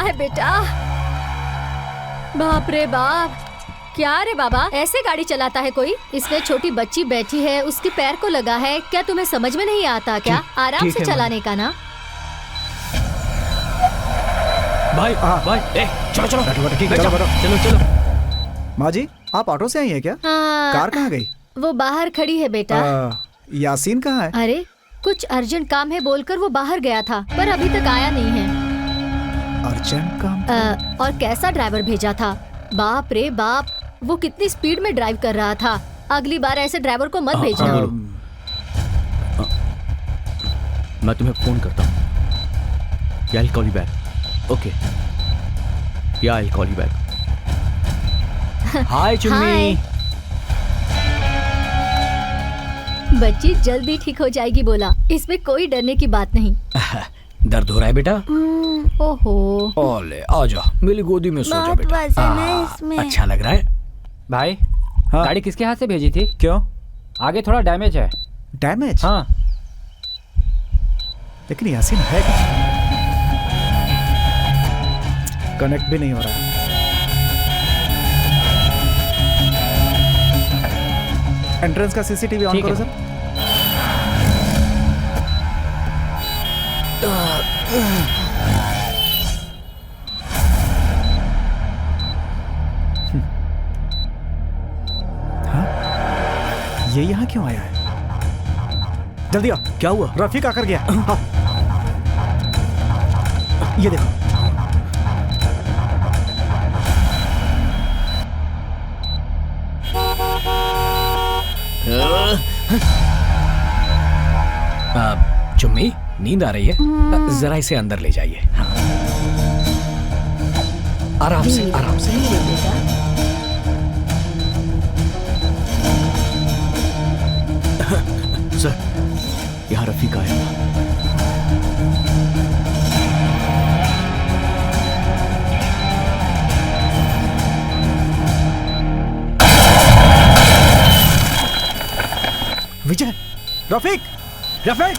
है बेटा। बाप रे बाप, क्या रे बाबा, ऐसे गाड़ी चलाता है कोई? इसमें छोटी बच्ची बैठी है, उसके पैर को लगा है। क्या तुम्हें समझ में नहीं आता क्या? आराम से चलाने का ना। भाई भाई, चलो चलो चलो चलो। माँ जी, आप ऑटो से आई है क्या? कार कहाँ गई? वो बाहर खड़ी है बेटा। यासीन कहाँ है? अरे कुछ अर्जेंट काम है बोलकर वो बाहर गया था, पर अभी तक आया नहीं है। अर्जेंट काम? और कैसा ड्राइवर भेजा था, बाप रे बाप, वो कितनी स्पीड में ड्राइव कर रहा था। अगली बार ऐसे ड्राइवर को मत भेजना। मैं तुम्हें फोन करता हूँ। I'll call you back. Okay. Yeah, I'll call you back. हाय चुन्नी। बच्ची जल्दी ठीक हो जाएगी बोला, इसमें कोई डरने की बात नहीं। दर्द हो रहा है बेटा? ओहो। ओले आजा, मेरी गोदी में सो जा बेटा। वजन है इसमें। अच्छा लग रहा है भाई। गाड़ी किसके हाथ से भेजी थी? क्यों? आगे थोड़ा डैमेज है। डैमेज? हाँ। लेकिन यासीन है क्या? कनेक्ट भी नहीं हो रहा है। एंट्रेंस का सीसीटीवी ऑन करो सर। हाँ? ये यहाँ क्यों आया है? जल्दी आओ। क्या हुआ? रफीक आकर गया। आओ। ये देखो। चुम्मी, नींद आ रही है? जरा इसे अंदर ले जाइए। हाँ। आराम से आराम से। सर, यहाँ रफीक आया था। विजय, रफीक, रफीक,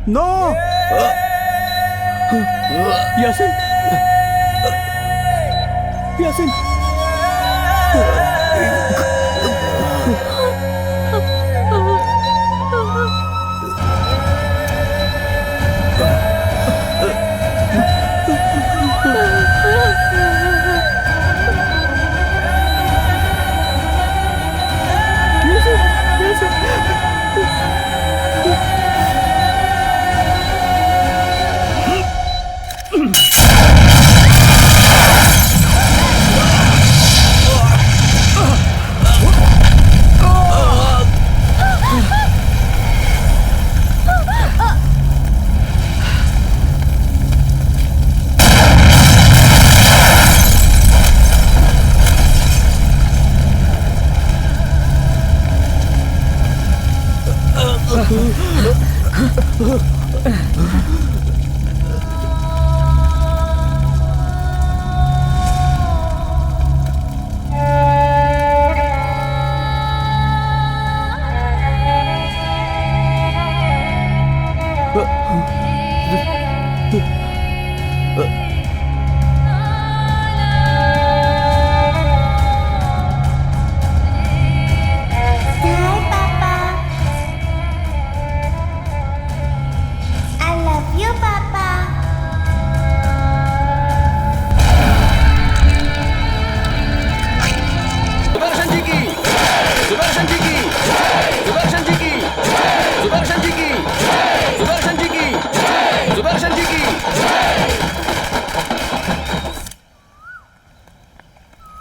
नो। यासीन, यासीन।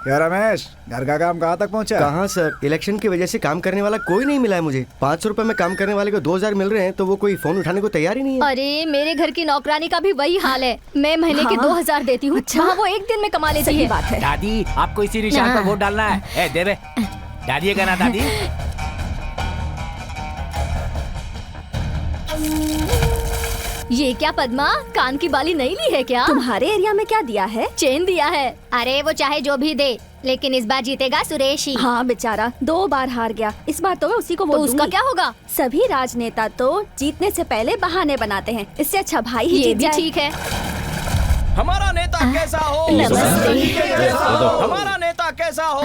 क्या रमेश, घर का काम कहाँ तक पहुँचा? कहाँ सर, इलेक्शन की वजह से काम करने वाला कोई नहीं मिला है मुझे। 500 रुपए में काम करने वाले को 2000 मिल रहे हैं, तो वो कोई फोन उठाने को तैयार ही नहीं है। अरे मेरे घर की नौकरानी का भी वही हाल है। मैं महीने के 2000 देती हूँ। अच्छा, वो एक दिन में कमा लेती है। बात है। दादी, आपको इसी निशान पर वोट डालना है। दे बे, दादी का ना दादी। ये क्या पद्मा, कान की बाली नहीं ली है क्या? तुम्हारे एरिया में क्या दिया है? चेन दिया है। अरे वो चाहे जो भी दे, लेकिन इस बार जीतेगा सुरेश ही। हाँ बेचारा 2 बार हार गया, इस बार तो मैं उसी को तो वोट उसका दूंगी। क्या होगा? सभी राजनेता तो जीतने से पहले बहाने बनाते हैं, इससे अच्छा भाई ही ये जीत भी जाए। ठीक है। हमारा नेता कैसा हो? नमस्ते। हमारा नेता कैसा हो?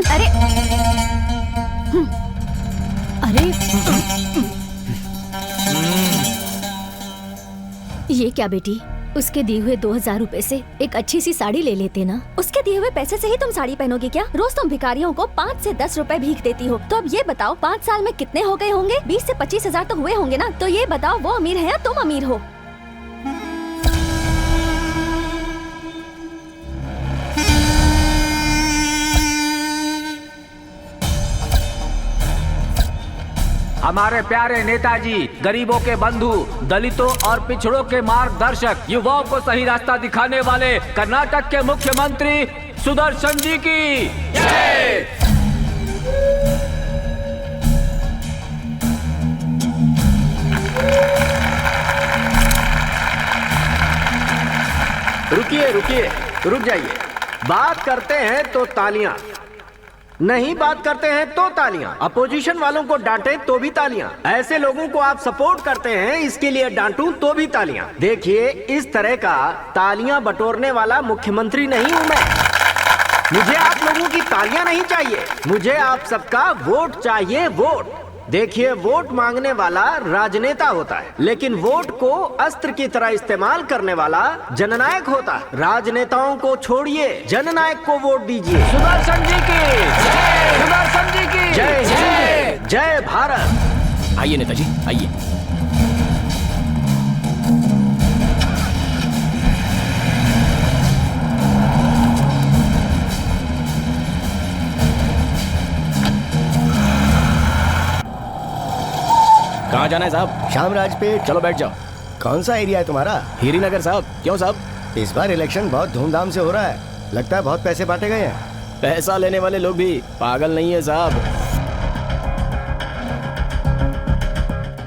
अरे अरे ये क्या बेटी, उसके दिए हुए 2000 रुपए से एक अच्छी सी साड़ी ले लेते ना। उसके दिए हुए पैसे से ही तुम साड़ी पहनोगी क्या? रोज तुम भिखारियों को 5 से 10 रुपए भीख देती हो, तो अब ये बताओ 5 साल में कितने हो गए होंगे? 20 से 25 हजार तो हुए होंगे ना। तो ये बताओ वो अमीर है या तुम अमीर हो? हमारे प्यारे नेताजी, गरीबों के बंधु, दलितों और पिछड़ों के मार्गदर्शक, युवाओं को सही रास्ता दिखाने वाले कर्नाटक के मुख्यमंत्री सुदर्शन जी की जय। रुकिए रुकिए, रुक जाइए। बात करते हैं तो तालियां, नहीं बात करते हैं तो तालियां। अपोजिशन वालों को डांटे तो भी तालियां। ऐसे लोगों को आप सपोर्ट करते हैं, इसके लिए डांटूं तो भी तालियां। देखिए, इस तरह का तालियां बटोरने वाला मुख्यमंत्री नहीं हूं मैं। मुझे आप लोगों की तालियां नहीं चाहिए, मुझे आप सबका वोट चाहिए, वोट। देखिए, वोट मांगने वाला राजनेता होता है, लेकिन वोट को अस्त्र की तरह इस्तेमाल करने वाला जननायक होता है। राजनेताओं को छोड़िए, जननायक को वोट दीजिए। सुदर्शन जी की जय। सुदर्शन जी की जय हिंद, जय भारत। आइए नेताजी, आइए। कहाँ जाना है साहब? शामराज पेट। चलो बैठ जाओ। कौन सा एरिया है तुम्हारा? हीरी नगर साहब। क्यों साहब? इस बार इलेक्शन बहुत धूमधाम से हो रहा है, लगता है बहुत पैसे बांटे गए हैं। पैसा लेने वाले लोग भी पागल नहीं है साहब।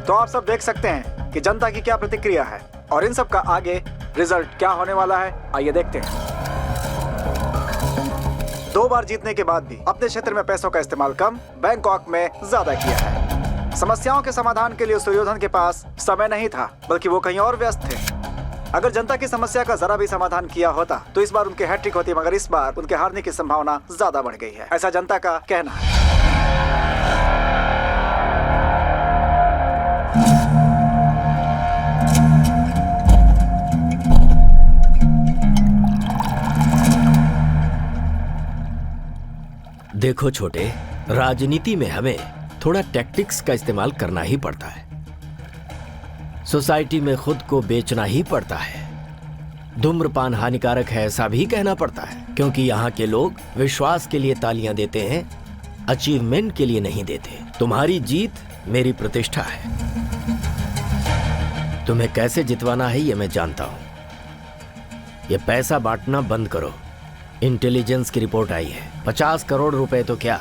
तो आप सब देख सकते हैं कि जनता की क्या प्रतिक्रिया है और इन सब का आगे रिजल्ट क्या होने वाला है। आइए देखते हैं। 2 बार जीतने के बाद भी अपने क्षेत्र में पैसों का इस्तेमाल कम, बैंकॉक में ज्यादा किया है। समस्याओं के समाधान के लिए सुयोधन के पास समय नहीं था, बल्कि वो कहीं और व्यस्त थे। अगर जनता की समस्या का जरा भी समाधान किया होता तो इस बार उनके हैट्रिक होती, मगर इस बार उनके हारने की संभावना ज्यादा बढ़ गई है, ऐसा जनता का कहना है। देखो छोटे, राजनीति में हमें थोड़ा टैक्टिक्स का इस्तेमाल करना ही पड़ता है। सोसाइटी में खुद को बेचना ही पड़ता है। धूम्रपान हानिकारक है ऐसा भी कहना पड़ता है, क्योंकि यहाँ के लोग विश्वास के लिए तालियां देते हैं, अचीवमेंट के लिए नहीं देते। तुम्हारी जीत मेरी प्रतिष्ठा है। तुम्हें कैसे जितवाना है ये मैं जानता हूं। ये पैसा बांटना बंद करो। इंटेलिजेंस की रिपोर्ट आई है, 50 करोड़ रुपए तो क्या,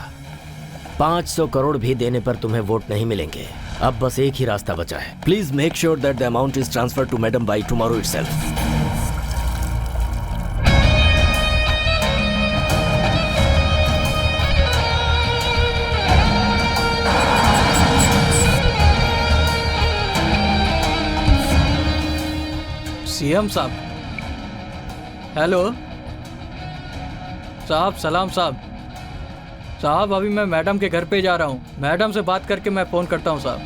500 करोड़ भी देने पर तुम्हें वोट नहीं मिलेंगे। अब बस एक ही रास्ता बचा है। Please make sure that the amount is transfer to madam by tomorrow itself. CM साहब, हेलो साहब, सलाम साहब। साहब अभी मैं मैडम के घर पे जा रहा हूँ, मैडम से बात करके मैं फोन करता हूँ साहब।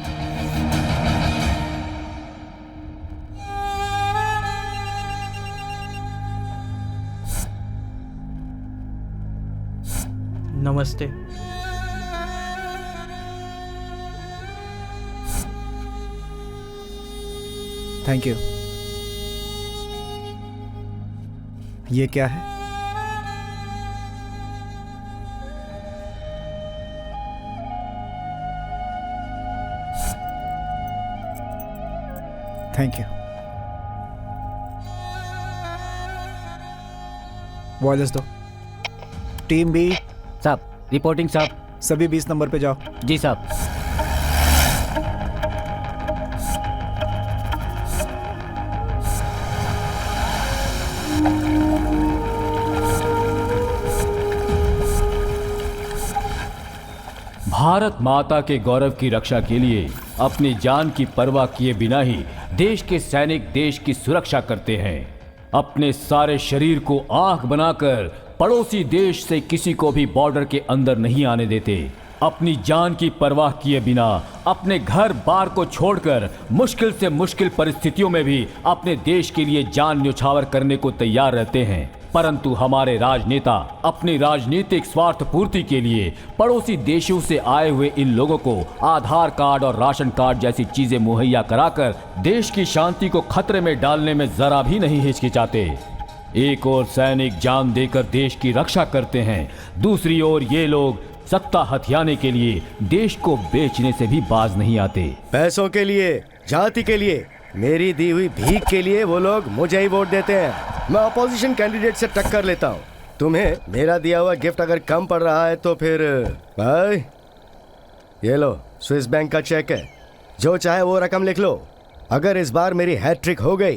नमस्ते। Thank you. ये क्या है? Thank you. वॉयलेस दो। टीम बी साहब, रिपोर्टिंग साहब। सभी 20 नंबर पे जाओ। जी साहब। भारत माता के गौरव की रक्षा के लिए अपनी जान की परवाह किए बिना ही देश के सैनिक देश की सुरक्षा करते हैं। अपने सारे शरीर को आंख बनाकर पड़ोसी देश से किसी को भी बॉर्डर के अंदर नहीं आने देते। अपनी जान की परवाह किए बिना अपने घर बार को छोड़कर मुश्किल से मुश्किल परिस्थितियों में भी अपने देश के लिए जान न्यौछावर करने को तैयार रहते हैं। परंतु हमारे राजनेता अपनी राजनीतिक स्वार्थ पूर्ति के लिए पड़ोसी देशों से आए हुए इन लोगों को आधार कार्ड और राशन कार्ड जैसी चीजें मुहैया कराकर देश की शांति को खतरे में डालने में जरा भी नहीं हिचकिचाते। एक ओर सैनिक जान देकर देश की रक्षा करते हैं, दूसरी ओर ये लोग सत्ता हथियाने के लिए देश को बेचने से भी बाज नहीं आते। पैसों के लिए, जाति के लिए, मेरी दी हुई भीख के लिए वो लोग मुझे ही वोट देते हैं। मैं अपोजिशन कैंडिडेट से टक्कर लेता हूँ। तुम्हें मेरा दिया हुआ गिफ्ट अगर कम पड़ रहा है तो फिर भाई ये लो, स्विस बैंक का चेक है, जो चाहे वो रकम लिख लो। अगर इस बार मेरी हैट्रिक हो गई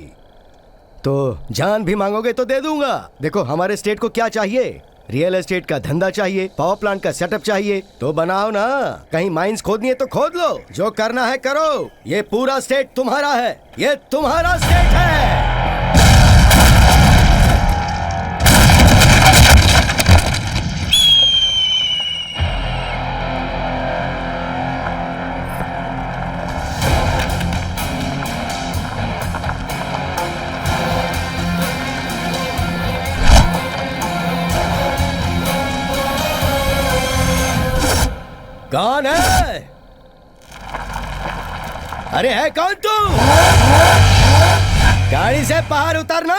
तो जान भी मांगोगे तो दे दूंगा। देखो, हमारे स्टेट को क्या चाहिए? रियल एस्टेट का धंधा चाहिए, पावर प्लांट का सेटअप चाहिए, तो बनाओ ना। कहीं माइंस खोदनी है तो खोद लो, जो करना है करो। ये पूरा स्टेट तुम्हारा है, ये तुम्हारा स्टेट है। कौन है? अरे है कौन तू? गाड़ी से बाहर उतरना।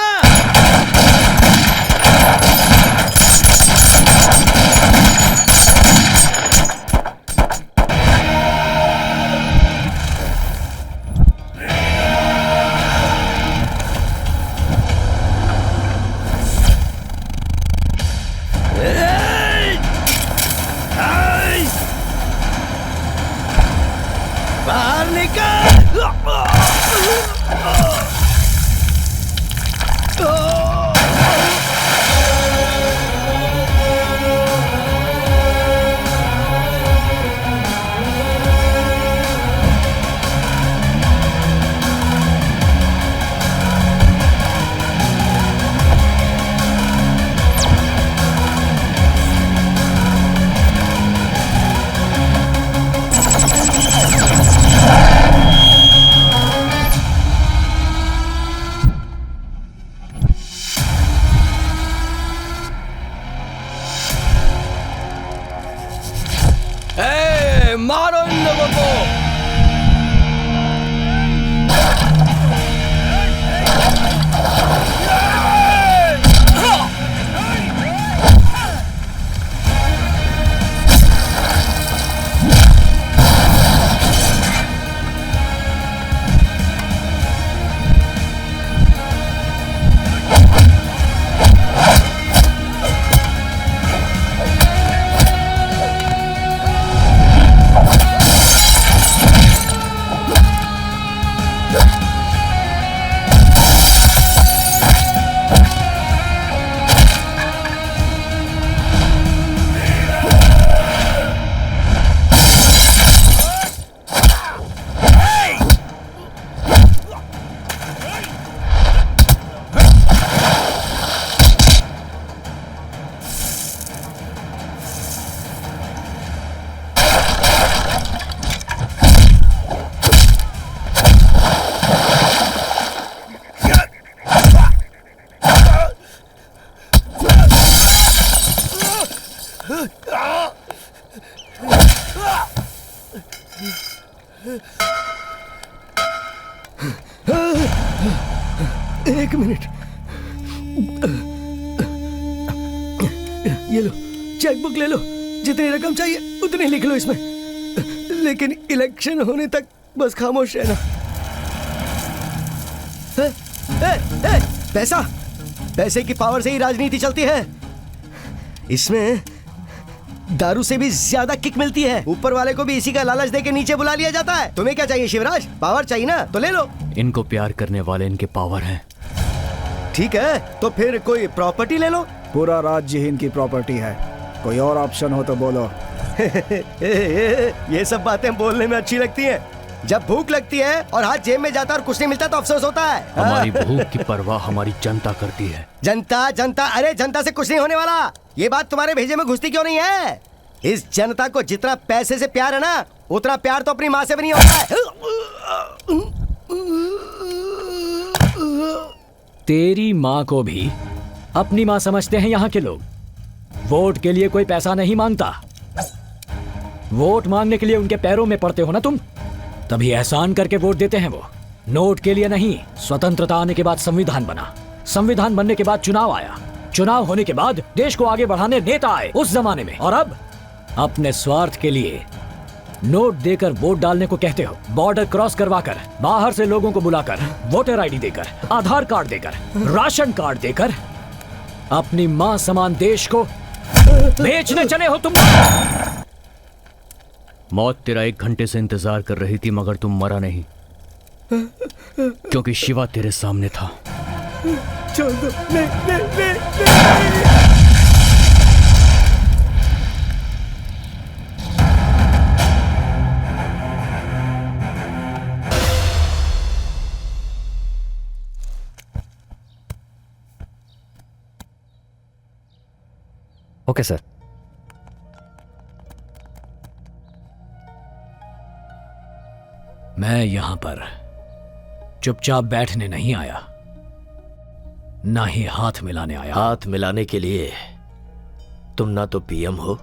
बाहर निकल। मारो इन लोगों को। एक मिनट, ये लो, चेकबुक ले लो, जितनी रकम चाहिए उतनी लिख लो इसमें, लेकिन इलेक्शन होने तक बस खामोश रहना। पैसा, पैसे की पावर से ही राजनीति चलती है। इसमें दारू से भी ज्यादा किक मिलती है। ऊपर वाले को भी इसी का लालच देके नीचे बुला लिया जाता है। तुम्हें क्या चाहिए शिवराज? पावर चाहिए ना, तो ले लो। इनको प्यार करने वाले इनके पावर हैं। ठीक है, तो फिर कोई प्रॉपर्टी ले लो। पूरा राज्य ही इनकी प्रॉपर्टी है। कोई और ऑप्शन हो तो बोलो। ये सब बातें बोलने में अच्छी लगती हैं। जब भूख लगती है और हाथ जेब में जाता और कुछ नहीं मिलता तो अफसोस होता है। हमारी भूख की परवाह हमारी जनता करती है। जनता जनता, अरे जनता से कुछ नहीं होने वाला। ये बात तुम्हारे भेजे में घुसती क्यों नहीं है? इस जनता को जितना पैसे से प्यार है ना, उतना प्यार तो अपनी माँ से भी नहीं होता है। तेरी माँ को भी अपनी माँ समझते हैं यहाँ के लोग। वोट के लिए कोई पैसा नहीं मांगता। वोट मांगने के लिए उनके पैरों में पड़ते हो ना तुम, तभी एहसान करके वोट देते हैं वो। नोट के लिए नहीं। स्वतंत्रता आने के बाद संविधान बना, संविधान बनने के बाद चुनाव आया, चुनाव होने के बाद देश को आगे बढ़ाने नेता आए उस जमाने में। और अब अपने स्वार्थ के लिए नोट देकर वोट डालने को कहते हो। बॉर्डर क्रॉस करवाकर, बाहर से लोगों को बुलाकर, वोटर आईडी देकर, आधार कार्ड देकर, राशन कार्ड देकर अपनी मां समान देश को बेचने चले हो तुम। मौत तेरा 1 घंटे से इंतजार कर रही थी, मगर तुम मरा नहीं, क्योंकि शिवा तेरे सामने था। छोड़ दो, नहीं। Okay sir. मैं यहां पर चुपचाप बैठने नहीं आया, ना ही हाथ मिलाने आया। हाथ मिलाने के लिए तुम ना तो पीएम हो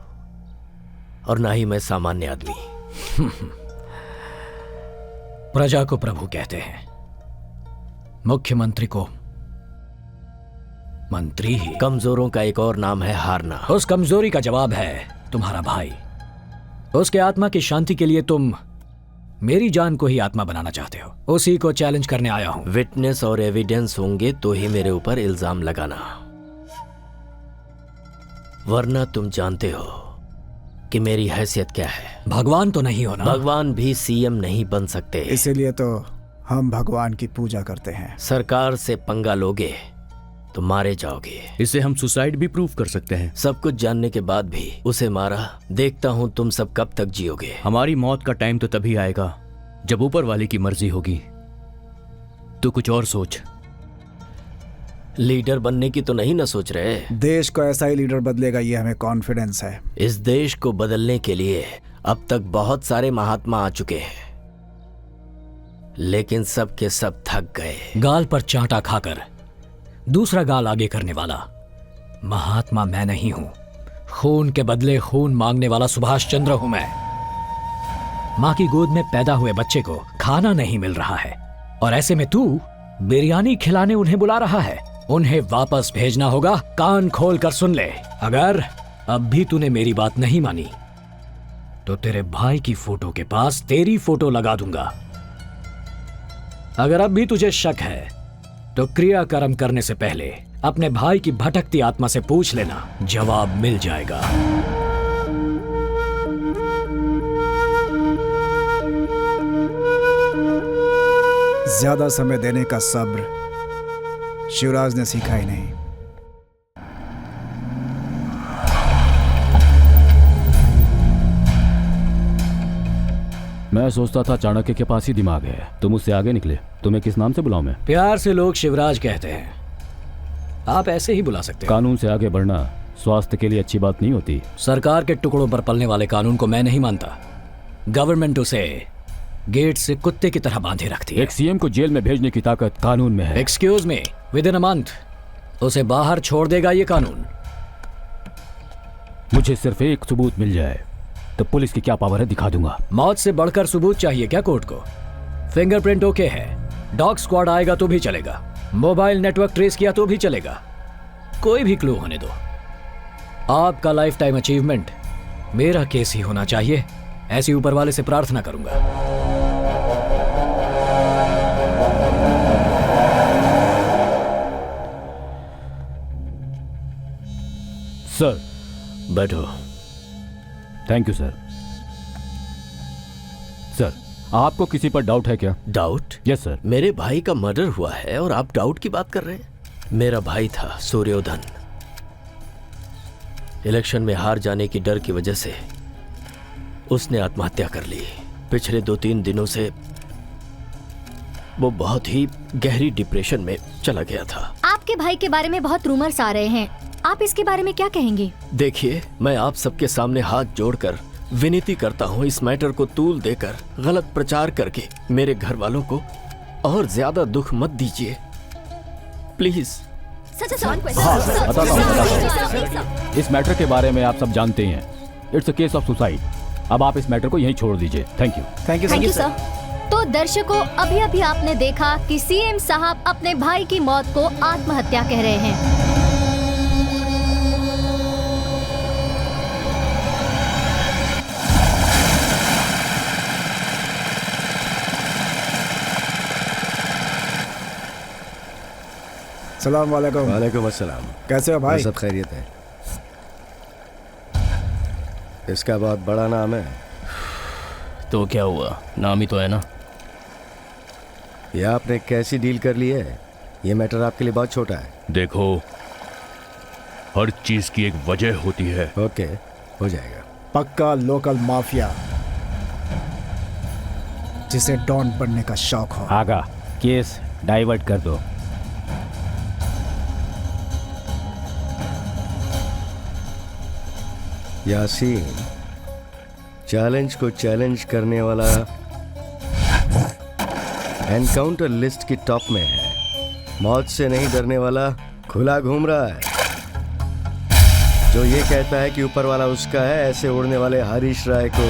और ना ही मैं सामान्य आदमी। प्रजा को प्रभु कहते हैं, मुख्यमंत्री को मंत्री ही। कमजोरों का एक और नाम है हारना। उस कमजोरी का जवाब है तुम्हारा भाई। उसके आत्मा की शांति के लिए तुम मेरी जान को ही आत्मा बनाना चाहते हो। उसी को चैलेंज करने आया हूं। विटनेस और एविडेंस होंगे तो ही मेरे ऊपर इल्जाम लगाना, वरना तुम जानते हो कि मेरी हैसियत क्या है। भगवान तो नहीं हो ना? भगवान भी सीएम नहीं बन सकते, इसीलिए तो हम भगवान की पूजा करते हैं। सरकार से पंगा लोगे तो मारे जाओगे। इसे हम सुसाइड भी प्रूव कर सकते हैं। सब कुछ जानने के बाद भी उसे मारा। देखता हूं तुम सब कब तक जियोगे। हमारी मौत का टाइम तो तभी आएगा जब ऊपर वाले की मर्जी होगी। तू कुछ और सोच। लीडर बनने की तो नहीं ना सोच रहे? देश को ऐसा ही लीडर बदलेगा, ये हमें कॉन्फिडेंस है। इस देश को बदलने के लिए अब तक बहुत सारे महात्मा आ चुके हैं, लेकिन सब के सब थक गए। गाल पर चांटा खाकर दूसरा गाल आगे करने वाला महात्मा मैं नहीं हूं। खून के बदले खून मांगने वाला सुभाष चंद्र हूं मैं। मां की गोद में पैदा हुए बच्चे को खाना नहीं मिल रहा है और ऐसे में तू बिरयानी खिलाने उन्हें बुला रहा है। उन्हें वापस भेजना होगा। कान खोल कर सुन ले, अगर अब भी तूने मेरी बात नहीं मानी तो तेरे भाई की फोटो के पास तेरी फोटो लगा दूंगा। अगर अब भी तुझे शक है तो क्रियाकर्म करने से पहले अपने भाई की भटकती आत्मा से पूछ लेना, जवाब मिल जाएगा। ज्यादा समय देने का सब्र शिवराज ने सीखा ही नहीं। मैं सोचता था चाणक्य के पास ही दिमाग है, तुम उससे आगे निकले। तुम्हें किस नाम से बुलाऊं मैं? प्यार से लोग शिवराज कहते हैं, आप ऐसे ही बुला सकते हो। कानून से आगे बढ़ना स्वास्थ्य के लिए अच्छी बात नहीं होती। सरकार के टुकड़ों पर पलने वाले कानून को मैं नहीं मानता। गवर्नमेंट उसे गेट से कुत्ते की तरह बांधे रखती है। एक सीएम को जेल में भेजने की ताकत कानून में है। Excuse me, with in a month उसे बाहर छोड़ देगा ये कानून। मुझे सिर्फ एक सबूत मिल जाए तो पुलिस की क्या पावर है दिखा दूंगा। मौत से बढ़कर सबूत चाहिए क्या कोर्ट को? फिंगरप्रिंट ओके है, डॉग स्क्वाड आएगा तो भी चलेगा, मोबाइल नेटवर्क ट्रेस किया तो भी चलेगा, कोई भी क्लू होने दो। आपका लाइफ टाइम अचीवमेंट मेरा केस ही होना चाहिए, ऐसी ऊपर वाले से प्रार्थना करूंगा। सर बैठो। Thank you sir. सर, आपको किसी पर डाउट है क्या? डाउट? Yes sir. मेरे भाई का मर्डर हुआ है और आप डाउट की बात कर रहे हैं? मेरा भाई था सूर्योधन, इलेक्शन में हार जाने की डर की वजह से उसने आत्महत्या कर ली। पिछले 2-3 दिनों से वो बहुत ही गहरी डिप्रेशन में चला गया था। आपके भाई के बारे में बहुत रूमर्स आ रहे हैं, आप इसके बारे में क्या कहेंगे? देखिए, मैं आप सबके सामने हाथ जोड़कर विनती करता हूँ, इस मैटर को तूल देकर गलत प्रचार करके मेरे घर वालों को और ज्यादा दुख मत दीजिए, प्लीज। इस मैटर के बारे में आप सब जानते हैं, it's a case of suicide. अब आप इस मैटर को यहीं छोड़ दीजिए। Thank you. Thank you sir. तो दर्शकों, अभी अभी आपने देखा कि सीएम साहब अपने भाई की मौत को आत्महत्या कह रहे हैं। सलाम वालेकुम। वालेकुम अस्सलाम। कैसे हो भाई? सब खैरियत है। इसका बहुत बड़ा नाम है। तो क्या हुआ, नाम ही तो है ना। ये आपने कैसी डील कर ली है? ये मैटर आपके लिए बहुत छोटा है। देखो, हर चीज की एक वजह होती है। ओके, हो जाएगा। पक्का लोकल माफिया जिसे डॉन बनने का शौक हो। आगा, केस डाइवर्ट कर दो। यासीन चैलेंज को चैलेंज करने वाला एनकाउंटर लिस्ट की टॉप में है। मौत से नहीं डरने वाला खुला घूम रहा है। जो ये कहता है कि ऊपर वाला उसका है, ऐसे उड़ने वाले हरीश राय को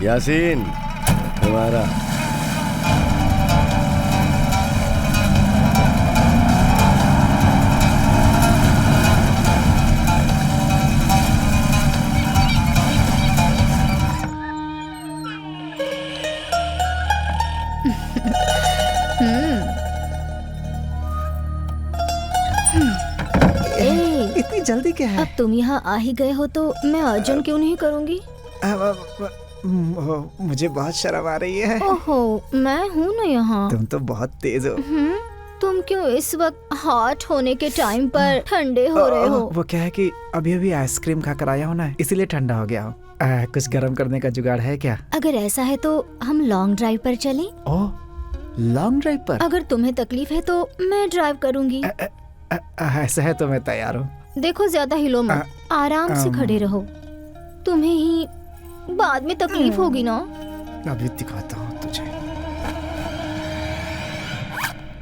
यासीन तुम्हारा। इतनी जल्दी क्या है? अब तुम यहाँ आ ही गए हो तो मैं अर्जुन क्यों नहीं करूँगी? मुझे बहुत शर्म आ रही है। ओहो, मैं हूँ ना यहाँ। तुम तो बहुत तेज हो। तुम क्यों इस वक्त हॉट होने के टाइम पर ठंडे हो रहे हो? वो क्या है कि अभी अभी आइसक्रीम खाकर आया हूँ ना, इसीलिए ठंडा हो गया हूँ। कुछ गर्म करने का जुगाड़ है क्या? अगर ऐसा है तो हम लॉन्ग ड्राइव पर चलें? ओह, लॉन्ग ड्राइव पर? अगर तुम्हें तकलीफ है तो मैं ड्राइव करूँगी। ऐसा है तो मैं तैयार हूँ। देखो, ज्यादा हिलो मत, आराम से खड़े रहो। तुम्हें ही बाद में तकलीफ होगी ना। अभी दिखाता हूँ तुझे।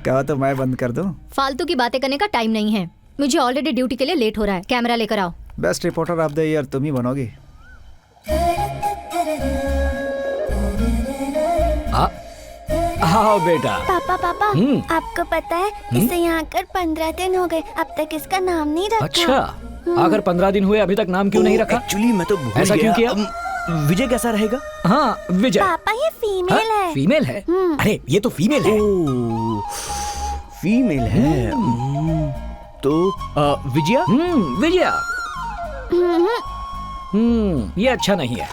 क्या तो मैं बंद कर दूं? फालतू की बातें करने का टाइम नहीं है, मुझे ऑलरेडी ड्यूटी के लिए लेट हो रहा है। कैमरा लेकर आओ। Best reporter of the year तुम ही बनोगी। आओ बेटा। पापा आपको पता है इसे यहाँ कर 15 दिन हो गए, अब तक इसका नाम नहीं रखा। अच्छा, अगर 15 दिन हुए अभी तक नाम क्यों नहीं रखा? एक्चुअली मैं तो भूल ऐसा गया। क्यों किया? विजय कैसा रहेगा? हाँ विजय। पापा ये फीमेल है। फीमेल है? अरे ये तो फीमेल है। फीमेल है। तो विजया? विजया। ये अच्छा नहीं है।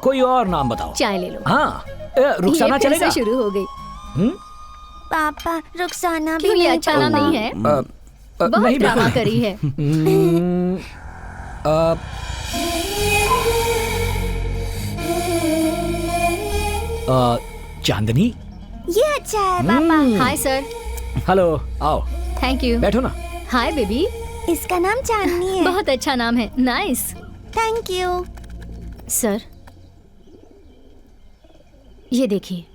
कोई और नाम बताओ। चाय ले लो। हाँ रुखसाना ये फिर चलेगा? से शुरू हो गई। पापा रुखसाना भी क्यों ये नहीं अच्छा नाम पापा। नहीं है? बहुत नहीं ड्रामा बिल्कुल करी है। चांदनी। ये अच्छा है पापा। Hi sir. हेलो आओ थैंक यू। बैठो ना। Hi baby. इसका नाम चांदनी है। बहुत अच्छा नाम है। नाइस। Thank you. सर ये देखिए।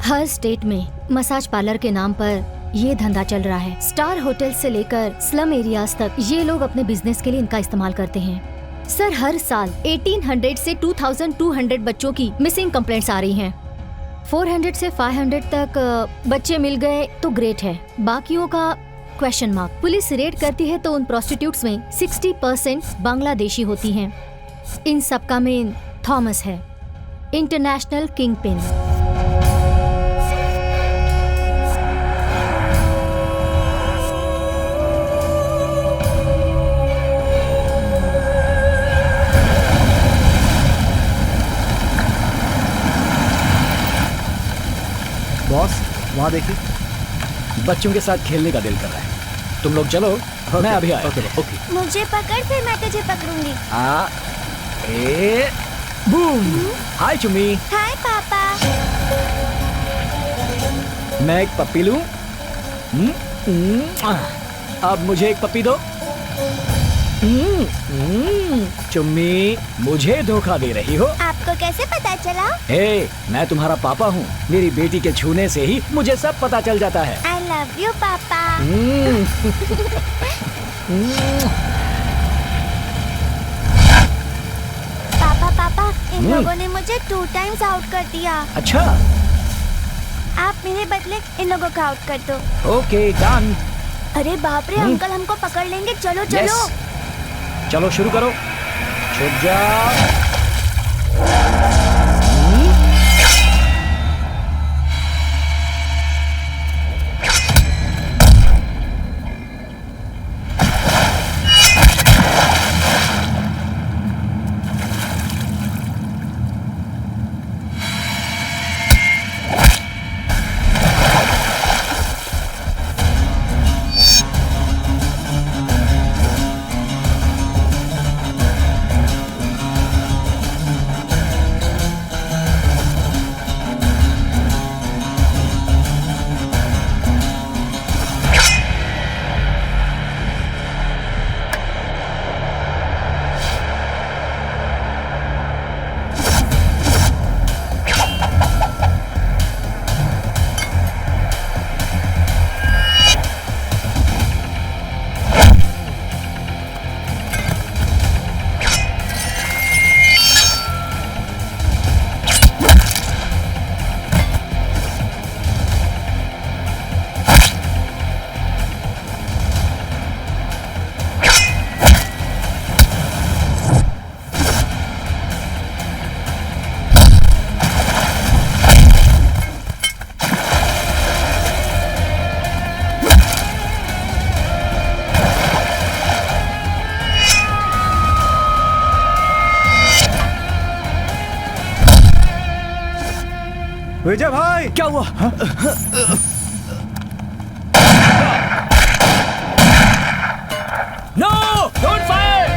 हर स्टेट में मसाज पार्लर के नाम पर ये धंधा चल रहा है। स्टार होटल से लेकर स्लम एरियाज तक ये लोग अपने बिजनेस के लिए इनका इस्तेमाल करते हैं। सर हर साल 1800 से 2200 बच्चों की मिसिंग कंप्लेंट्स आ रही हैं। 400 से 500 तक बच्चे मिल गए तो ग्रेट है, बाकियों का क्वेश्चन मार्क। पुलिस रेड करती है तो उन प्रोस्टिट्यूट्स में 60% बांग्लादेशी होती हैं। इन सब का मेन थॉमस है, इंटरनेशनल किंग पिन। बॉस वहाँ देखिए। बच्चों के साथ खेलने का दिल कर रहा है। तुम लोग चलो, मैं अभी आया। ओके। मुझे पकड़ फिर मैं तुझे पकड़ूंगी। बूम। हाय चुम्मी। हाय पापा। मैं एक पप्पी लूं? अब मुझे एक पप्पी दो। चुम्मी मुझे धोखा दे रही हो? आपको कैसे पता चला? हे, मैं तुम्हारा पापा हूँ। मेरी बेटी के छूने से ही मुझे सब पता चल जाता है। आई लव यू पापा। पापा इन लोगों ने मुझे 2 टाइम्स आउट कर दिया। अच्छा। आप मेरे बदले इन लोगों को आउट कर दो। Okay done. अरे बाप रे अंकल हमको पकड़ लेंगे। चलो चलो। चलो शुरू करो। छुप जा। विजय भाई क्या हुआ? No don't fire.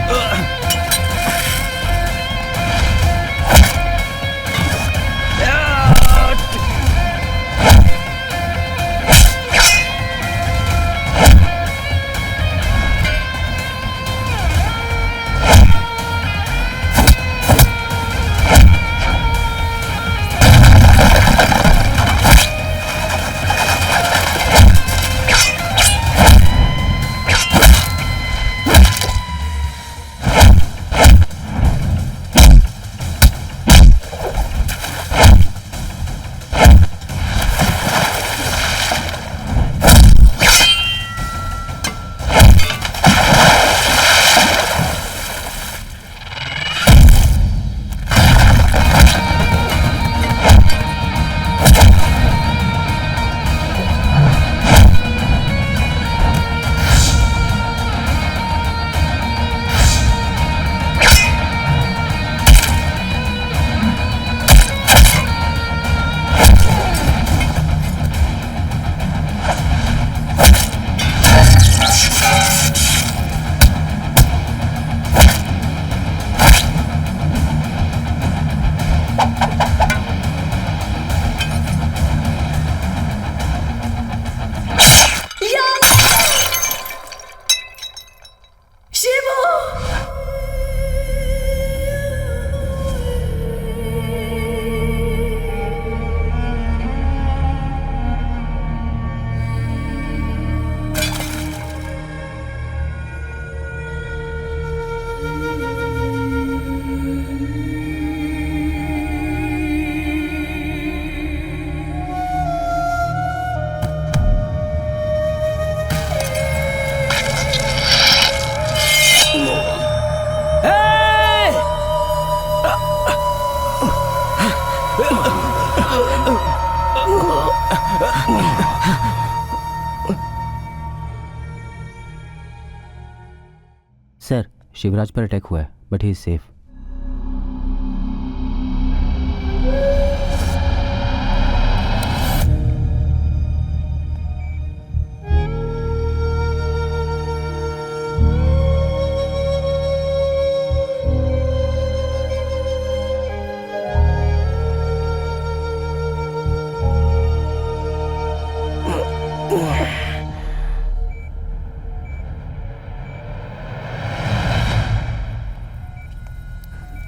Sir, Shivraj पर अटैक हुआ है, but he is safe.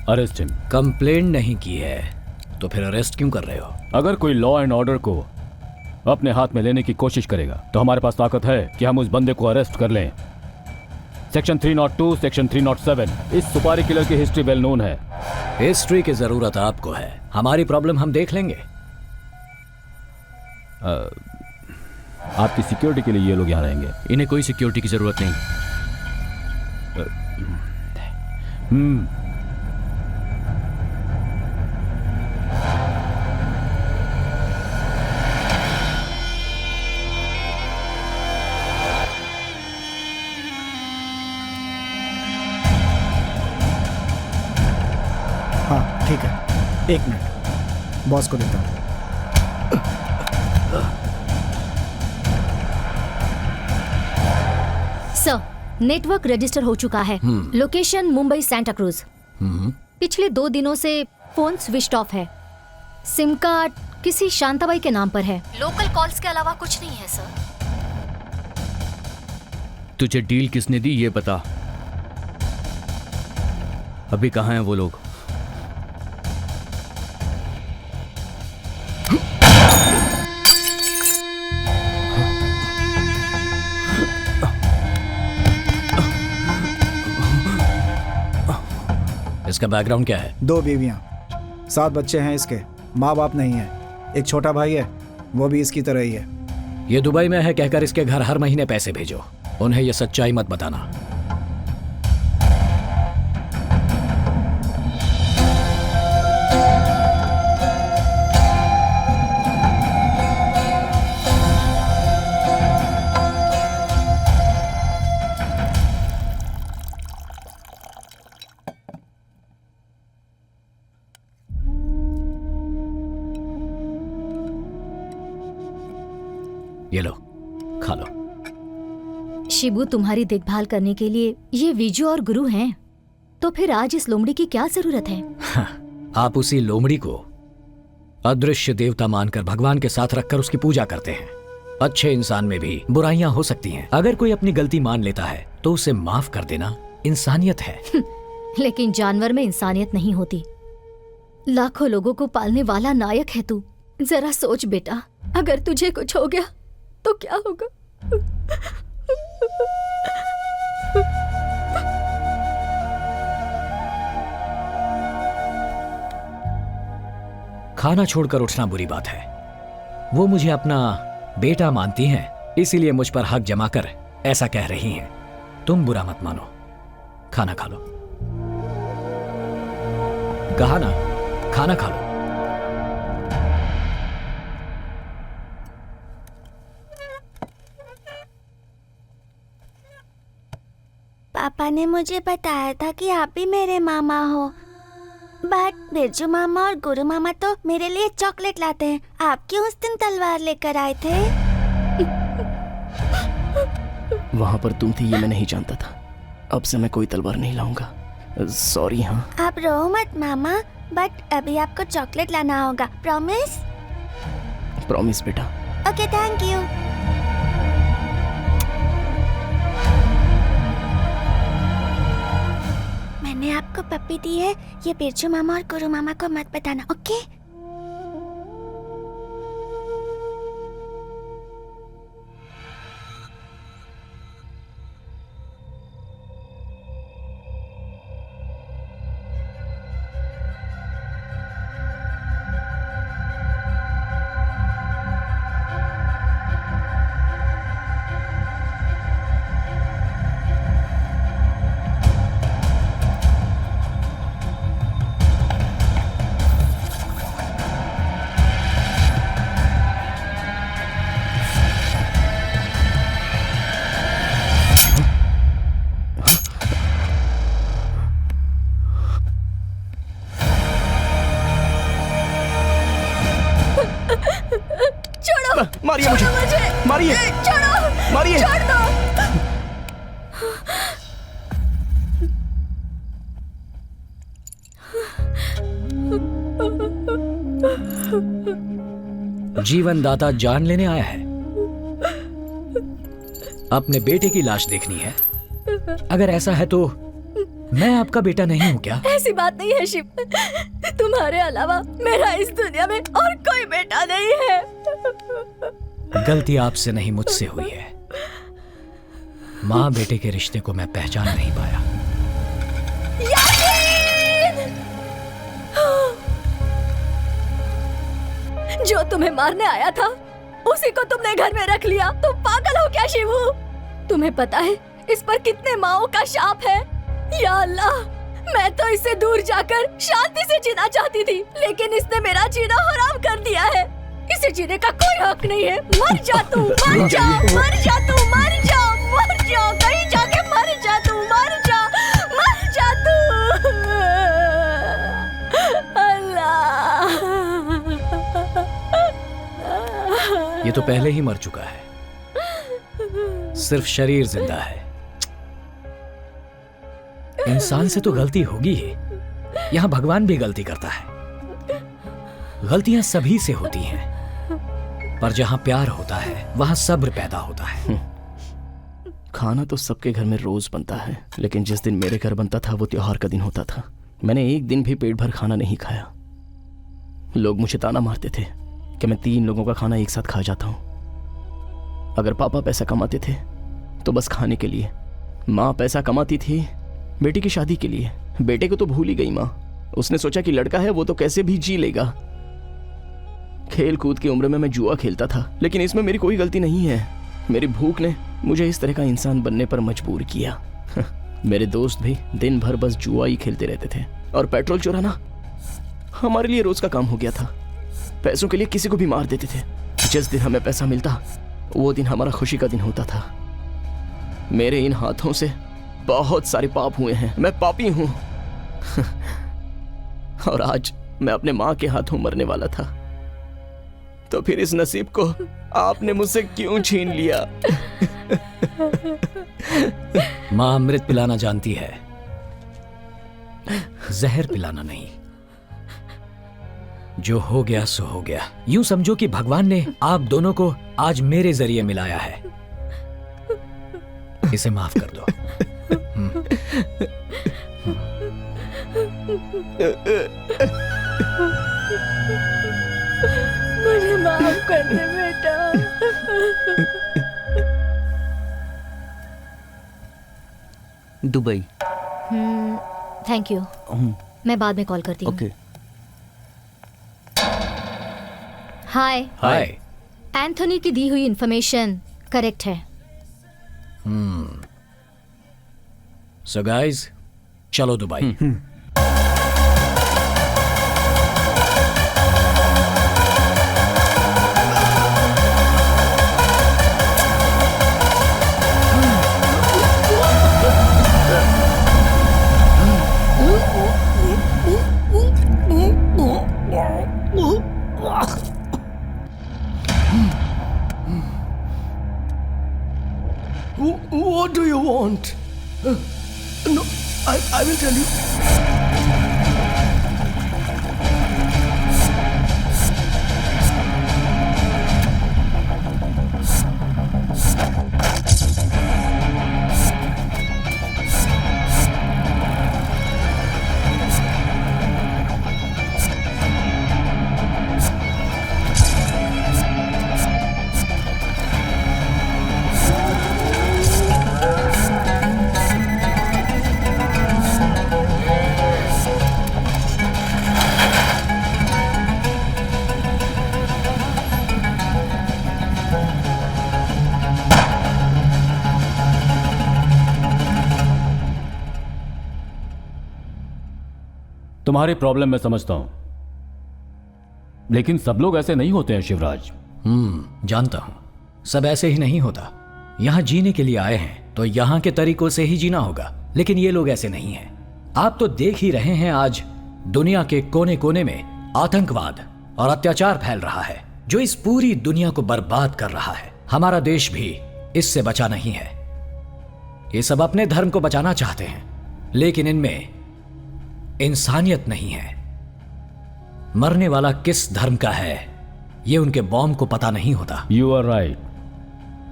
Arrest him. Complaint नहीं की है तो फिर अरेस्ट क्यों कर रहे हो? अगर कोई लॉ एंड ऑर्डर को अपने हाथ में लेने की कोशिश करेगा तो हमारे पास ताकत है कि हम उस बंदे को अरेस्ट कर लें। सेक्शन 302, सेक्शन 307, इस सुपारी किलर की हिस्ट्री वेल नोन है। हिस्ट्री की जरूरत आपको है, हमारी प्रॉब्लम हम देख लेंगे। आपकी सिक्योरिटी के लिए ये लोग यहाँ रहेंगे। इन्हें कोई सिक्योरिटी की जरूरत नहीं। हाँ ठीक है, 1 मिनट, बॉस को देता हूँ। सर, नेटवर्क रजिस्टर हो चुका है। Location Mumbai Santa cruise. पिछले 2 दिनों से फोन स्विच ऑफ है। सिम कार्ड किसी शांताबाई के नाम पर है। लोकल कॉल्स के अलावा कुछ नहीं है सर। तुझे डील किसने दी ये बता। अभी कहाँ हैं वो लोग? इसका बैकग्राउंड क्या है? 2 बीवियां, 7 बच्चे हैं इसके, माँ बाप नहीं है। एक छोटा भाई है, वो भी इसकी तरह ही है। ये दुबई में है कहकर इसके घर हर महीने पैसे भेजो। उन्हें ये सच्चाई मत बताना। ये लो, खा लो। शिबू तुम्हारी देखभाल करने के लिए ये विजू और गुरु हैं, तो फिर आज इस लोमड़ी की क्या जरूरत है? आप उसी लोमड़ी को अदृश्य देवता मानकर भगवान के साथ रखकर उसकी पूजा करते हैं। अच्छे इंसान में भी बुराइयां हो सकती हैं। अगर कोई अपनी गलती मान लेता है तो उसे माफ कर देना इंसानियत है। लेकिन जानवर में इंसानियत नहीं होती। लाखों लोगों को पालने वाला नायक है तू। जरा सोच बेटा, अगर तुझे कुछ हो गया तो क्या होगा? खाना छोड़कर उठना बुरी बात है। वो मुझे अपना बेटा मानती हैं, इसीलिए मुझ पर हक जमा कर ऐसा कह रही हैं। तुम बुरा मत मानो, खाना खा लो। कहा ना, खाना खा लो। पापा ने मुझे बताया था कि आप भी मेरे मामा हो, बट बिरजू मामा और गुरु मामा तो मेरे लिए चॉकलेट लाते हैं। आप क्यों उस दिन तलवार लेकर आए थे? वहाँ पर तुम थी ये मैं नहीं जानता था। अब से मैं कोई तलवार नहीं लाऊंगा। सॉरी। हाँ, आप रो मत मामा, बट अभी आपको चॉकलेट लाना होगा। प्रॉमिस? प्रॉमिस बेटा। Okay, thank you. मैंने आपको पप्पी दी है, ये बिरजू मामा और गुरु मामा को मत बताना, ओके? मारिए मुझे, मारिए, छोड़ो, मारिए। छोड़ दो। जीवन दाता जान लेने आया है। अपने बेटे की लाश देखनी है। अगर ऐसा है तो मैं आपका बेटा नहीं हूँ क्या? ऐसी बात नहीं है शिव, तुम्हारे अलावा मेरा इस दुनिया में और कोई बेटा नहीं है। गलती आपसे नहीं मुझसे हुई है। माँ बेटे के रिश्ते को मैं पहचान नहीं पाया। जो तुम्हें मारने आया था उसी को तुमने घर में रख लिया। तुम पागल हो क्या शिवू? तुम्हें पता है इस पर कितने माओं का शाप है? या अल्लाह, मैं तो इससे दूर जाकर शांति से जीना चाहती थी, लेकिन इसने मेरा जीना हराम कर दिया है। इसे जीने का कोई हक नहीं है। मर जा तू, मर जा, मर जा तू, मर जा, मर जा, कहीं जाके मर जा तू, मर जा, मर जा तू। अल्लाह, ये तो पहले ही मर चुका है, सिर्फ शरीर जिंदा है। इंसान से तो गलती होगी ही। यहां भगवान भी गलती करता है। गलतियां सभी से होती हैं, पर जहां प्यार होता है वहां सब्र पैदा होता है। खाना तो सबके घर में रोज बनता है, लेकिन जिस दिन मेरे घर बनता था वो त्योहार का दिन होता था। मैंने एक दिन भी पेट भर खाना नहीं खाया। लोग मुझे ताना मारते थे कि मैं 3 लोगों का खाना एक साथ खा जाता हूं। अगर पापा पैसा कमाते थे तो बस खाने के लिए, माँ पैसा कमाती थी बेटी की शादी के लिए। बेटे को तो भूल ही गई माँ। उसने सोचा कि लड़का है वो तो कैसे भी जी लेगा। खेल कूद की उम्र में मैं जुआ खेलता था, लेकिन इसमें मेरी कोई गलती नहीं है। मेरी भूख ने मुझे इस तरह का इंसान बनने पर मजबूर किया। मेरे दोस्त भी दिन भर बस जुआ ही खेलते रहते थे, और पेट्रोल चुराना हमारे लिए रोज का काम हो गया था। पैसों के लिए किसी को भी मार देते थे। जिस दिन हमें पैसा मिलता वो दिन हमारा खुशी का दिन होता था। मेरे इन हाथों से बहुत सारे पाप हुए हैं, मैं पापी हूं। और आज मैं अपने माँ के हाथों मरने वाला था, तो फिर इस नसीब को आपने मुझसे क्यों छीन लिया? माँ अमृत पिलाना जानती है, जहर पिलाना नहीं। जो हो गया सो हो गया। यूं समझो कि भगवान ने आप दोनों को आज मेरे जरिए मिलाया है। इसे माफ कर दो। मुझे माफ कर दे बेटा। दुबई। Thank you. मैं बाद में कॉल करती हूँ। ओके। हाय। हाय। एंथोनी की दी हुई इंफॉर्मेशन करेक्ट है। सो गाइस, चलो Dubai. What do you want? No, I will tell you. तुम्हारी प्रॉब्लम मैं समझता हूं, लेकिन सब लोग ऐसे नहीं होते हैं शिवराज। जानता हूं, सब ऐसे ही नहीं होता। यहां जीने के लिए आए हैं तो यहां के तरीकों से ही जीना होगा, लेकिन ये लोग ऐसे नहीं हैं। आप तो देख ही रहे हैं आज दुनिया के कोने कोने में आतंकवाद और अत्याचार फैल रहा है। जो इस पूरी दुनिया को बर्बाद कर रहा है। हमारा देश भी इससे बचा नहीं है। ये सब अपने धर्म को बचाना चाहते हैं, लेकिन इनमें इंसानियत नहीं है। मरने वाला किस धर्म का है ये उनके बॉम्ब को पता नहीं होता। You are right.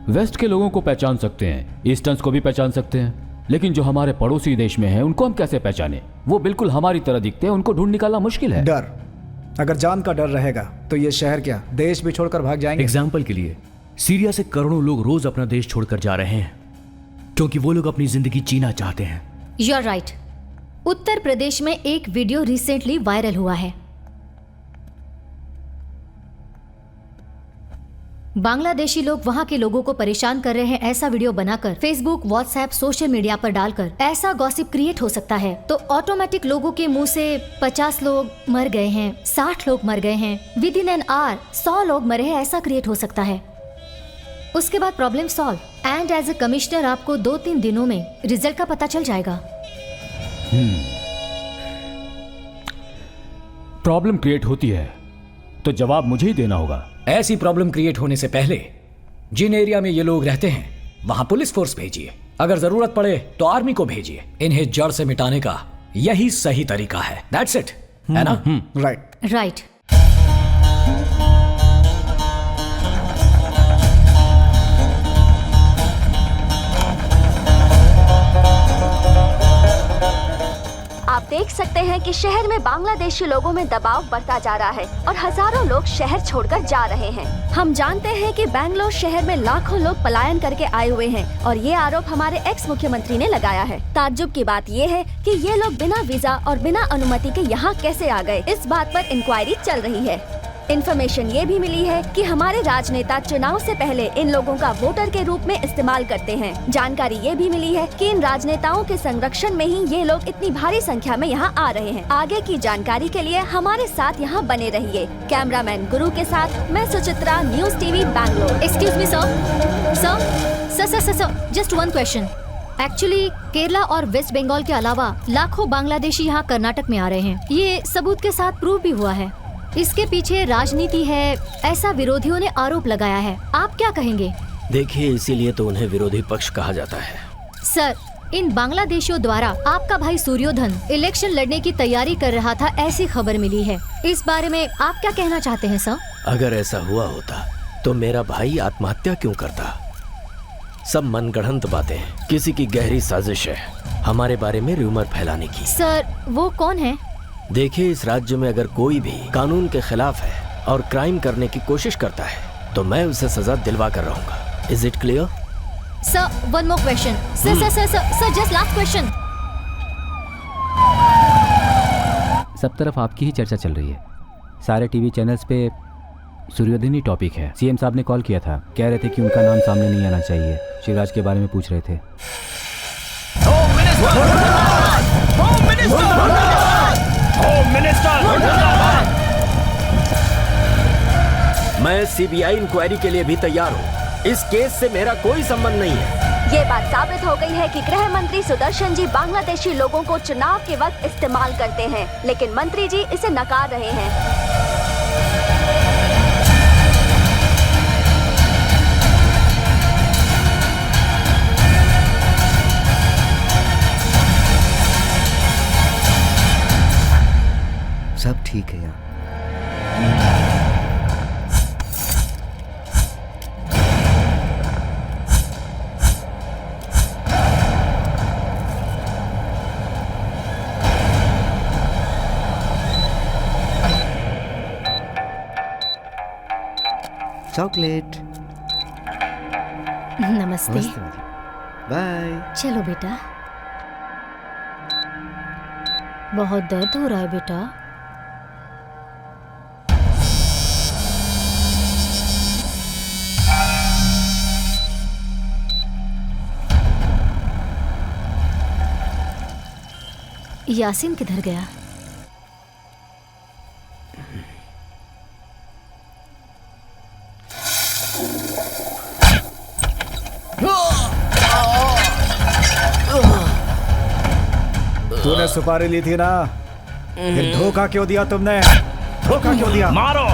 वेस्ट के लोगों को पहचान सकते हैं, ईस्टर्न्स को भी पहचान सकते हैं, लेकिन जो हमारे पड़ोसी देश में हैं उनको हम कैसे पहचाने? वो बिल्कुल हमारी तरह दिखते हैं, उनको ढूंढ निकालना मुश्किल है। डर, अगर जान का डर रहेगा तो ये शहर क्या देश भी छोड़कर भाग जाएंगे। एग्जाम्पल के लिए सीरिया से करोड़ों लोग रोज अपना देश छोड़कर जा रहे हैं क्योंकि वो लोग अपनी जिंदगी जीना चाहते हैं। You are right. Uttar Pradesh में एक वीडियो रिसेंटली वायरल हुआ है। बांग्लादेशी लोग वहां के लोगों को परेशान कर रहे हैं, ऐसा वीडियो बनाकर फेसबुक, व्हाट्सएप, सोशल मीडिया पर डालकर ऐसा गॉसिप क्रिएट हो सकता है तो ऑटोमेटिक लोगों के मुंह से 50 लोग मर गए हैं, 60 लोग मर गए हैं, विद इन एन आवर 100 लोग मरे हैं, ऐसा क्रिएट हो सकता है। उसके बाद problem solve and as a commissioner आपको 2-3 दिनों में रिजल्ट का पता चल जाएगा। प्रॉब्लम क्रिएट होती है तो जवाब मुझे ही देना होगा। ऐसी प्रॉब्लम क्रिएट होने से पहले जिन एरिया में ये लोग रहते हैं वहां पुलिस फोर्स भेजिए, अगर जरूरत पड़े तो आर्मी को भेजिए। इन्हें जड़ से मिटाने का यही सही तरीका है। दैट्स इट, है ना? Right right. आप देख सकते हैं कि शहर में बांग्लादेशी लोगों में दबाव बढ़ता जा रहा है और हजारों लोग शहर छोड़कर जा रहे हैं। हम जानते हैं कि बेंगलोर शहर में लाखों लोग पलायन करके आए हुए हैं और ये आरोप हमारे एक्स मुख्यमंत्री ने लगाया है। ताज्जुब की बात ये है कि ये लोग बिना वीजा और बिना अनुमति के यहाँ कैसे आ गए, इस बात पर इंक्वायरी चल रही है। इन्फॉर्मेशन ये भी मिली है कि हमारे राजनेता चुनाव से पहले इन लोगों का वोटर के रूप में इस्तेमाल करते हैं। जानकारी ये भी मिली है कि इन राजनेताओं के संरक्षण में ही ये लोग इतनी भारी संख्या में यहाँ आ रहे हैं। आगे की जानकारी के लिए हमारे साथ यहाँ बने रहिए। कैमरामैन गुरु के साथ मैं Suchitra, news TV Bangalore. Excuse me sir, just one question. Actually Kerala और वेस्ट बंगाल के अलावा लाखों बांग्लादेशी यहाँ कर्नाटक में आ रहे हैं। ये सबूत के साथ प्रूव भी हुआ है। इसके पीछे राजनीति है, ऐसा विरोधियों ने आरोप लगाया है। आप क्या कहेंगे? देखिए, इसीलिए तो उन्हें विरोधी पक्ष कहा जाता है। सर, इन बांग्लादेशियों द्वारा आपका भाई सूर्योधन इलेक्शन लड़ने की तैयारी कर रहा था, ऐसी खबर मिली है। इस बारे में आप क्या कहना चाहते हैं सर? अगर ऐसा हुआ होता तो मेरा भाई आत्महत्या क्यों करता? सब मनगढ़ंत बातें हैं, किसी की गहरी साजिश है हमारे बारे में रूमर फैलाने की। सर, वो कौन है? देखिए, इस राज्य में अगर कोई भी कानून के खिलाफ है और क्राइम करने की कोशिश करता है तो मैं उसे सजा दिलवा कर रहूंगा। Is it clear? Sir, one more question. Sir, just last question. सब तरफ आपकी ही चर्चा चल रही है। सारे टीवी चैनल्स पे सूर्योदय ही टॉपिक है। सीएम साहब ने कॉल किया था, कह रहे थे कि उनका नाम सामने नहीं आना चाहिए। शिवराज के बारे में पूछ रहे थे। मैं सीबीआई इंक्वायरी के लिए भी तैयार हूँ। इस केस से मेरा कोई संबंध नहीं है। ये बात साबित हो गई है कि गृह मंत्री सुदर्शन जी बांग्लादेशी लोगों को चुनाव के वक्त इस्तेमाल करते हैं, लेकिन मंत्री जी इसे नकार रहे हैं। सब ठीक है यहाँ। चॉकलेट। नमस्ते। बाय। चलो बेटा। बहुत दर्द हो रहा है बेटा। यासीन किधर गया? तूने सुपारी ली थी ना, फिर धोखा क्यों दिया तुमने? धोखा क्यों दिया? मारो।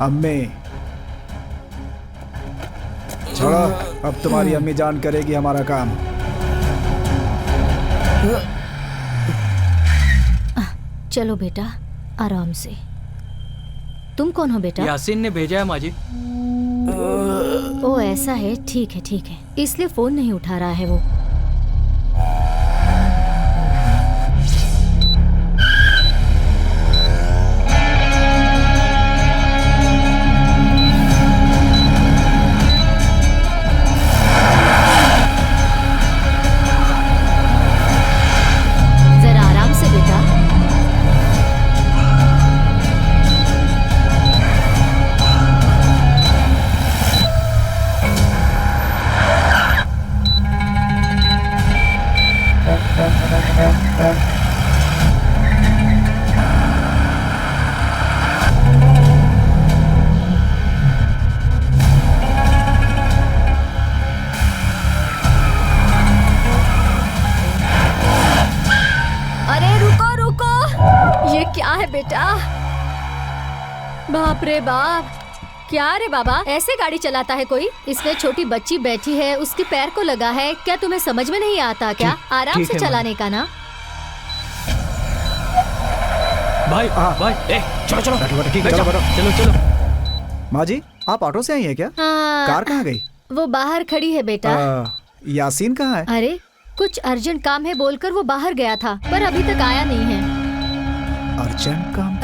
अम्मी छोड़ो, अब तुम्हारी अम्मी जान करेगी हमारा काम। चलो बेटा आराम से। तुम कौन हो बेटा? यासीन ने भेजा है माँ जी। ओ ऐसा है, ठीक है ठीक है, इसलिए फोन नहीं उठा रहा है वो। जरा आराम से बेटा। अरे रुको रुको, ये क्या है बेटा? बाप रे बाप, क्या रे बाबा, ऐसे गाड़ी चलाता है कोई? इसमें छोटी बच्ची बैठी है, उसके पैर को लगा है, क्या तुम्हें समझ में नहीं आता क्या? आराम से चलाने का ना। भाई भाई, चलो चलो ठीक है, चलो चलो चलो। माँ जी आप ऑटो से आई है क्या? कार कहाँ गई? वो बाहर खड़ी है बेटा। यासीन कहाँ है? अरे कुछ अर्जेंट काम है बोलकर वो बाहर गया था, पर अभी तक आया नहीं है। अर्जेंट काम?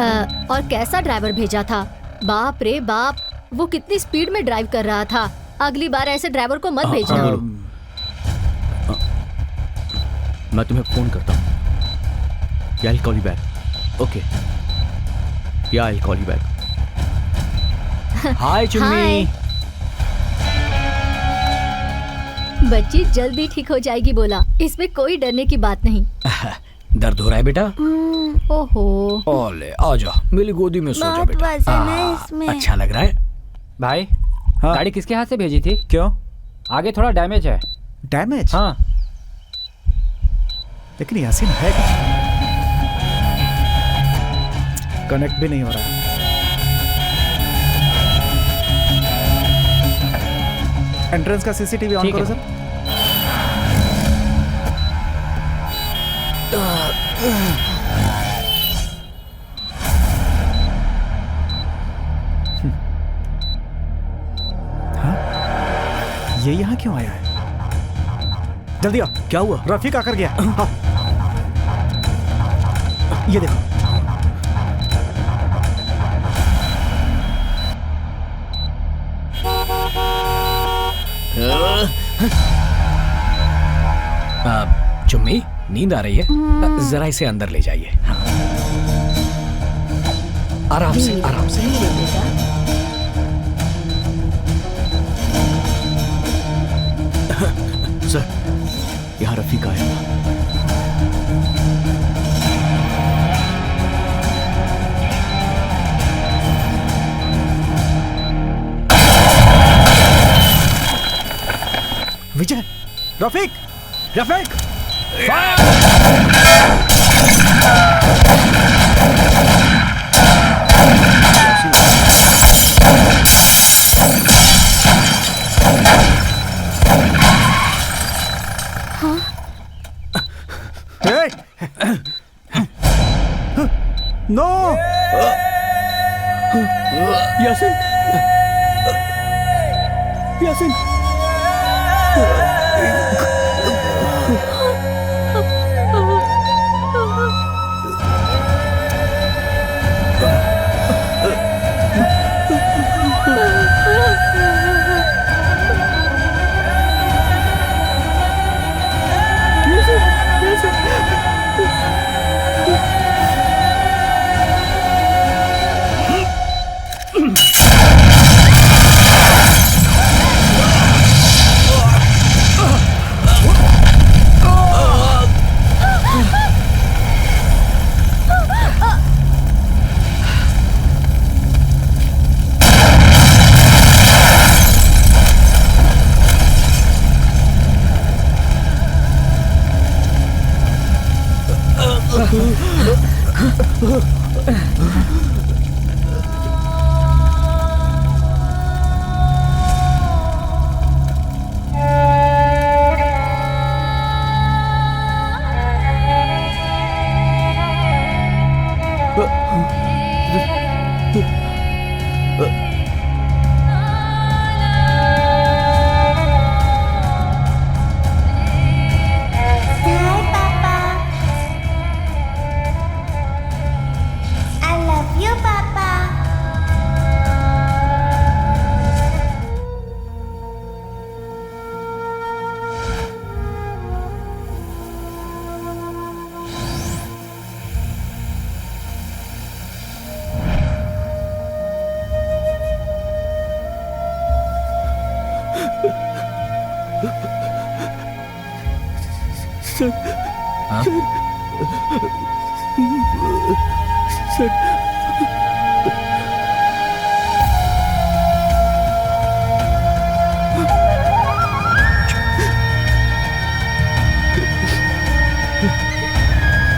और कैसा ड्राइवर भेजा था, बाप रे बाप, वो कितनी स्पीड में ड्राइव कर रहा था। अगली बार ऐसे ड्राइवर को मत भेजना। मैं तुम्हें फोन करता हूँ। I'll call you back. Okay. Yeah, I'll call you back. हाय चुन्नी। बच्ची जल्दी ठीक हो जाएगी बोला, इसमें कोई डरने की बात नहीं। दर्द हो रहा है बेटा? ओहो। ओले आजा, मेरी गोदी में सो जा बहुत बेटा। वजन है इसमें। अच्छा लग रहा है। भाई गाड़ी किसके हाथ से भेजी थी? क्यों? आगे थोड़ा डैमेज है। डैमेज? हाँ। लेकिन यासीन है कनेक्ट भी नहीं हो रहा है। एंट्रेंस का सीसीटीवी ऑन करो सर। ये यहाँ क्यों आया है? जल्दी आओ। क्या हुआ? रफीक आकर गया। हाँ। ये देखो। चुम्मी नींद आ रही है, जरा इसे अंदर ले जाइए। हाँ। आराम से आराम से। सर यहाँ रफीक आया था। विजय, रफीक, रफीक, नो। यासीन, यासीन।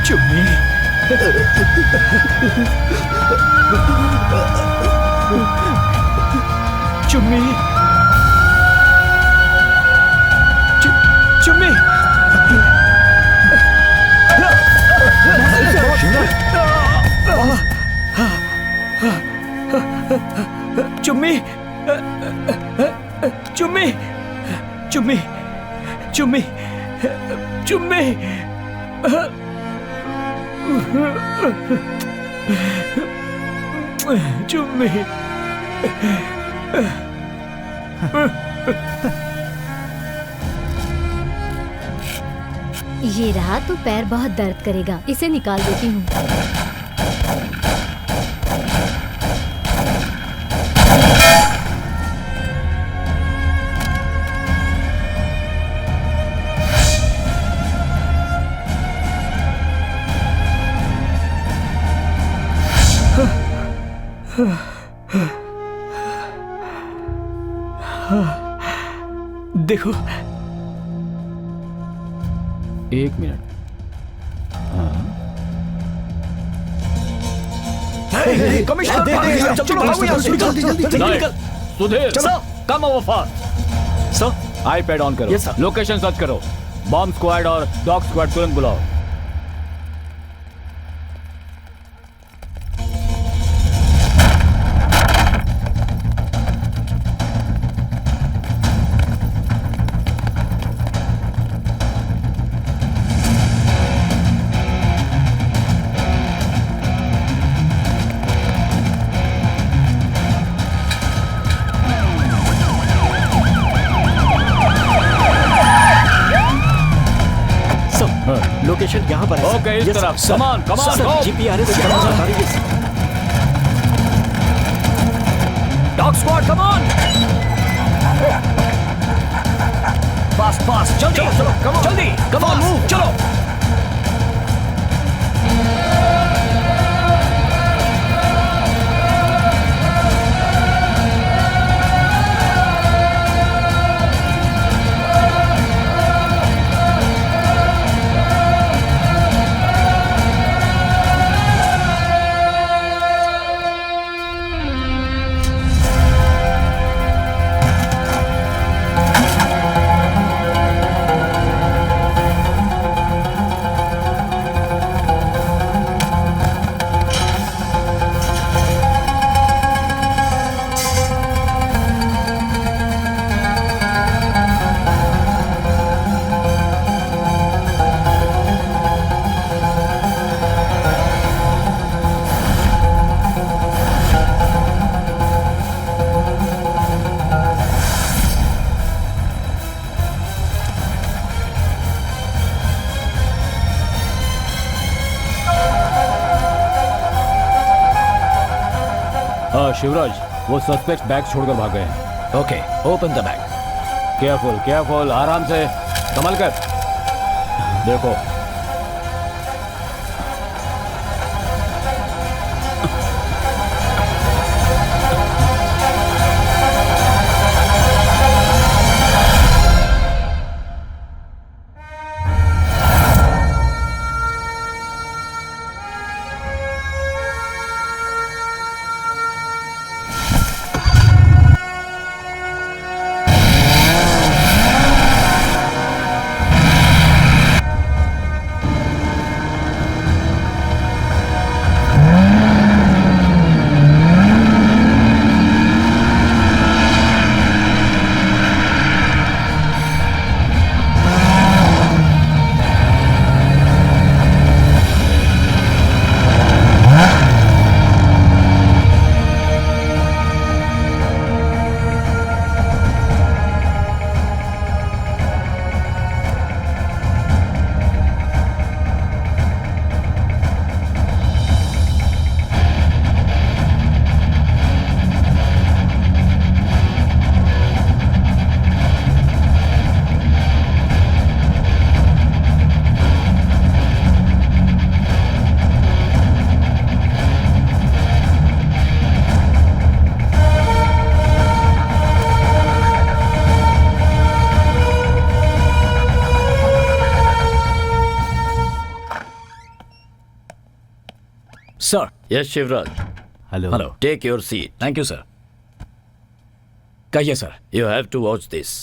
चुम्मी चुम्मी चुम्मी चुम्मी चुम्मी चुम्मी चुम्मी चुम्मी चुम्मी ये रहा तो पैर बहुत दर्द करेगा, इसे निकाल देती हूँ। देखो, एक मिनट। कमिश्नर, चलो भागो यहाँ से, जल्दी निकल। Sudhir, come over fast. Sir, iPad on करो। Yes sir. लोकेशन सर्च करो। बॉम्ब स्क्वाड और डॉग स्क्वाड तुरंत बुलाओ। लोकेशन यहाँ पर है। ओके, इस तरफ। कमान कमान, जीपीआरएस यहाँ बता रही है। Dog squad, come on. Fast fast, जल्दी चलो, कम ऑन, जल्दी, कम ऑन, मूव, चलो। शिवराज, वो सस्पेक्ट बैग छोड़कर भाग गए हैं। Okay, open the bag. Careful careful, आराम से संभल कर। देखो, sir. Yes Shivraj. Hello. Hello. Take your seat. Thank you sir. कहिए sir. You have to watch this.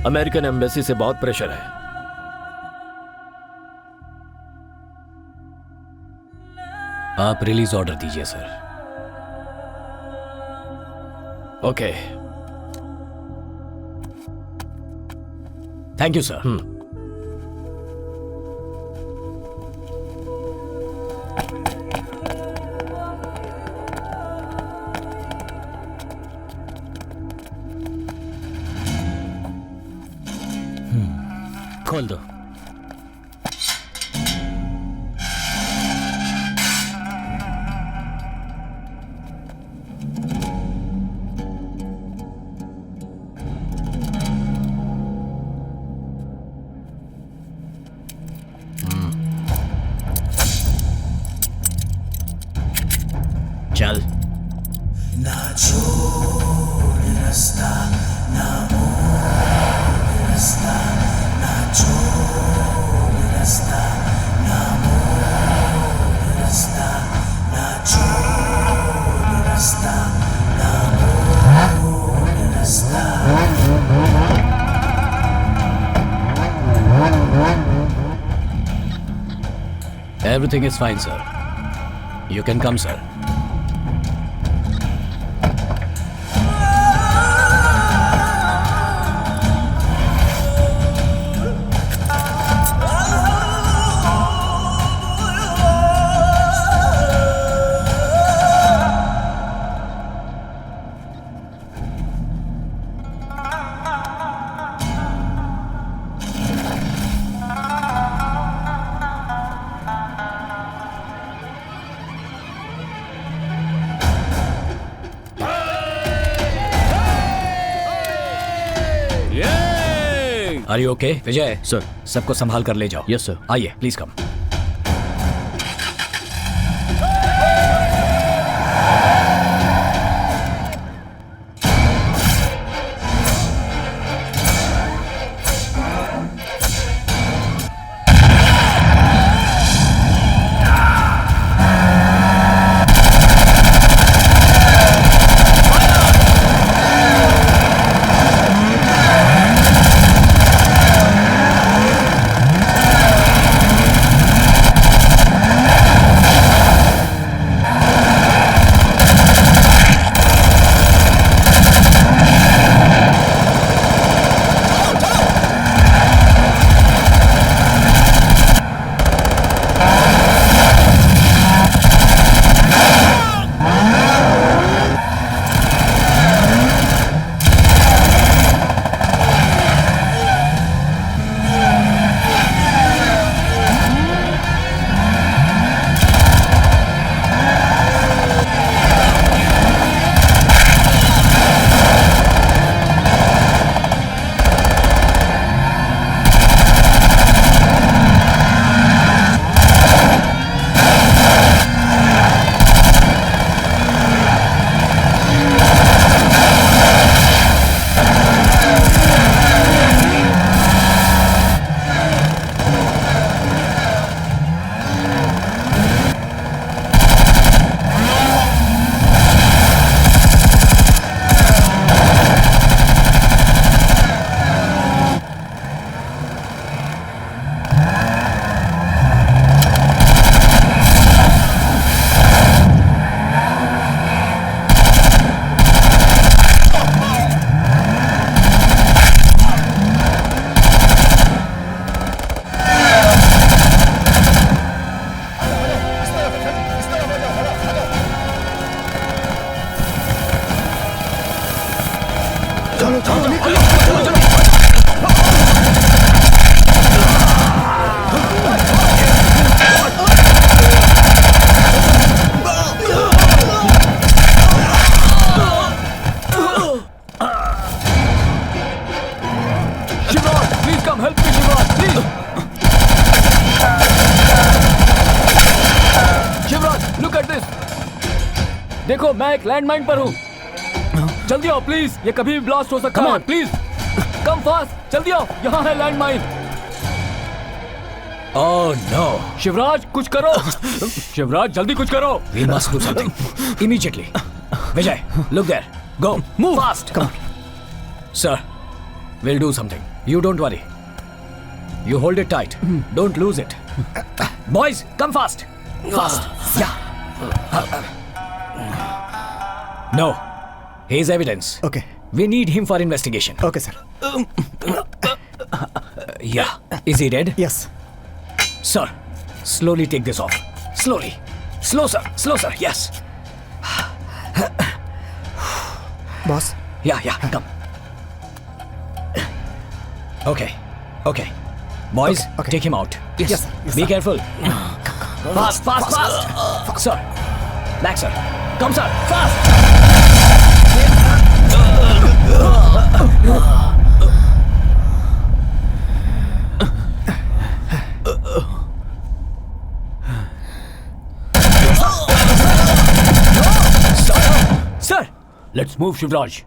American embassy से बहुत प्रेशर है। आप रिलीज ऑर्डर दीजिए sir. Okay. Thank you sir. खोल दो। चल। ना छोड़ रास्ता, ना मोड़ रास्ता, ना छोड़ रास्ता, ना मोड़ रास्ता, ना छोड़ रास्ता, ना मोड़ रास्ता। Everything is fine, sir. You can come, sir. Are you okay, Vijay? Sir. सबको संभाल कर ले जाओ। Yes sir. आइए, please come. Come help me Shivraj, please. Shivraj, look at this. देखो, मैं एक लैंडमाइन पर हूँ। जल्दी आओ प्लीज, ये कभी भी ब्लास्ट हो सकता है। प्लीज कम फास्ट, जल्दी आओ, यहाँ है लैंडमाइन। Oh no. शिवराज, कुछ करो। शिवराज, जल्दी कुछ करो। We must do something immediately. Vijay, look there, go, move fast. Come sir, we'll do something. You don't worry. You hold it tight. Don't lose it. Boys, come fast. Fast. Yeah. No. He's evidence. Okay. We need him for investigation. Okay, sir. Yeah. Is he dead? Yes. Sir, slowly take this off. Slowly. Slow, sir. Slow, sir. Yes. Boss. Yeah, come. Okay. Boys, okay. Take him out. Yes. Be careful. Fast. Sir. Back, sir. Come, sir. Fast. Sir. Let's move, Shivraj.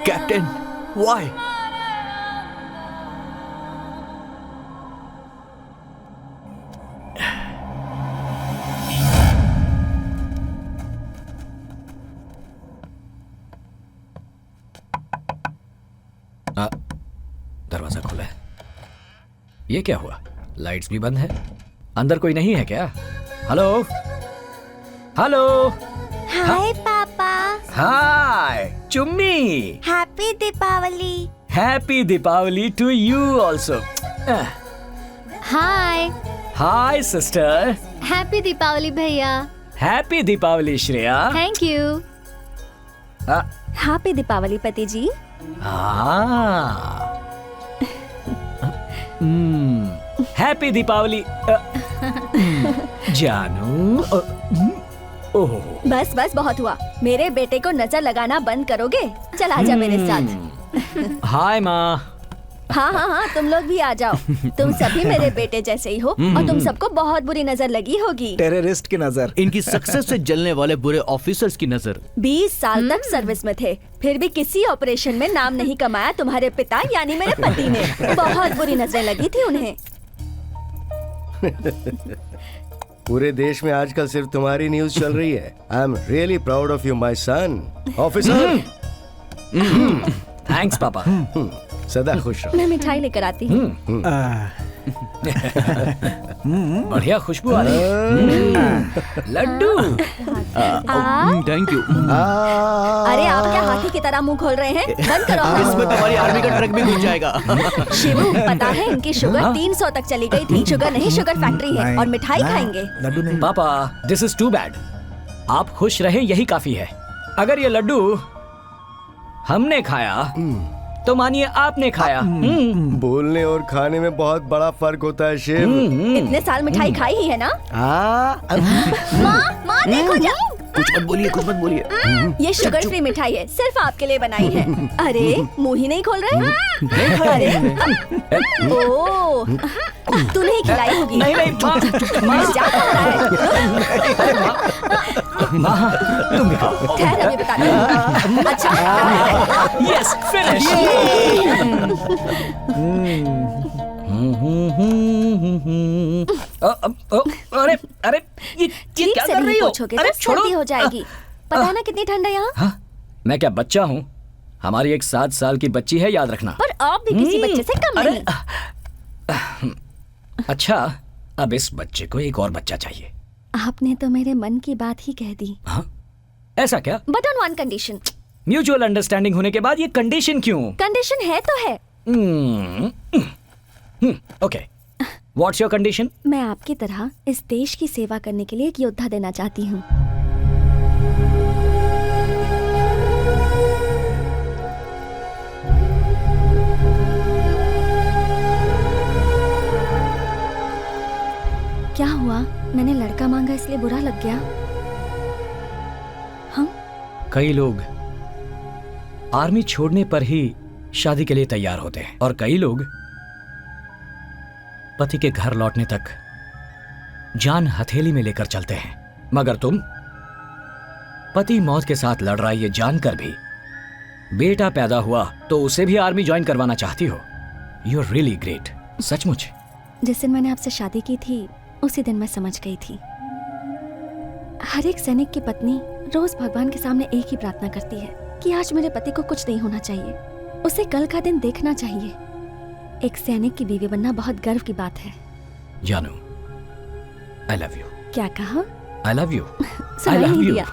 Captain, why? दरवाजा खुला है। ये क्या हुआ? Lights भी बंद है। अंदर कोई नहीं है क्या? Hello? Hi papa. Hi Chummi. Happy Deepawali. Happy Deepawali to you also. Hi sister. Happy Deepawali भैया। Happy Deepawali Shreya. Thank you. Happy Deepawali पति जी। हैप्पी दीपावली जानू। ओह बस बहुत हुआ। मेरे बेटे को नजर लगाना बंद करोगे? चल आजा मेरे साथ। हाय माँ। हाँ, तुम लोग भी आ जाओ। तुम सभी मेरे बेटे जैसे ही हो और तुम सबको बहुत बुरी नजर लगी होगी। टेररिस्ट की नजर। इनकी सक्सेस से जलने वाले बुरे ऑफिसर्स की नजर। 20 साल तक सर्विस में थे, फिर भी किसी ऑपरेशन में नाम नहीं कमाया तुम्हारे पिता यानी मेरे पति ने। बहुत बुरी नजरें लगी थी उन्हें। पूरे देश में आजकल सिर्फ तुम्हारी न्यूज चल रही है। I am really proud of you my son. Officer. Thanks papa. सदा खुश रहो। मैं मिठाई लेकर आती हूँ। बढ़िया खुशबू आ रही है। लड्डू। Thank you. अरे आप क्या हाथी की तरह मुंह खोल रहे हैं? बंद करो। इसमें तुम्हारी आर्मी का ट्रक भी घुस जाएगा। शिवू, पता है इनकी शुगर 300 तक चली गई थी। शुगर नहीं, शुगर फैक्ट्री है और मिठाई खाएंगे। लड्डू नहीं। पापा, दिस इज टू बैड। आप खुश रहें यही काफी है। अगर ये लड्डू हमने खाया तो मानिए आपने खाया। बोलने और खाने में बहुत बड़ा फर्क होता है शिव। इतने साल मिठाई खाई ही है ना? माँ देखो जाओ। कुछ मत बोलिए। ये शुगर फ्री मिठाई है, सिर्फ आपके लिए बनाई है। अरे मुंह ही नहीं खोल रहे। अरे ओह, तू नहीं खिलाई होगी। नहीं माँ, तुम खाओ। ठहर, अभी बताती हूँ। अच्छा यस, फिनिश। अरे ये क्या कर रही हो? अरे सर्दी हो जाएगी। पता ना कितनी ठंड है यहाँ। हाँ, मैं क्या बच्चा हूँ? हमारी एक 7 साल की बच्ची है, याद रखना। पर आप भी किसी बच्चे से कम नहीं। अच्छा, अब इस बच्चे को एक और बच्चा चाहिए। आपने तो मेरे मन की बात ही कह दी। हाँ? ऐसा क्या? But on one condition. Mutual understanding होने के बाद ये कंडीशन क्यों? कंडीशन है तो है। Okay, what's your condition? मैं आपकी तरह इस देश की सेवा करने के लिए एक योद्धा देना चाहती हूँ। क्या हुआ? मैंने लड़का मांगा इसलिए बुरा लग गया? कई लोग आर्मी छोड़ने पर ही शादी के लिए तैयार होते हैं और कई लोग पति के घर लौटने तक जान हथेली में लेकर चलते हैं। मगर तुम पति मौत के साथ लड़ रहा है ये जानकर भी बेटा पैदा हुआ तो उसे भी आर्मी ज्वाइन करवाना चाहती हो। You are really great. सचमुच। जिस दिन मैंने आपसे शादी की थी उसी दिन मैं समझ गई थी। हर एक सैनिक की पत्नी रोज भगवान के सामने एक ही प्रार्थना करती है कि आज मेरे पति को कुछ नहीं होना चाहिए, उसे कल का दिन देखना चाहिए। एक सैनिक की बीवी बनना बहुत गर्व की बात है। जानू, आई लव यू। क्या कहा? I love you. सुनाई नहीं दिया।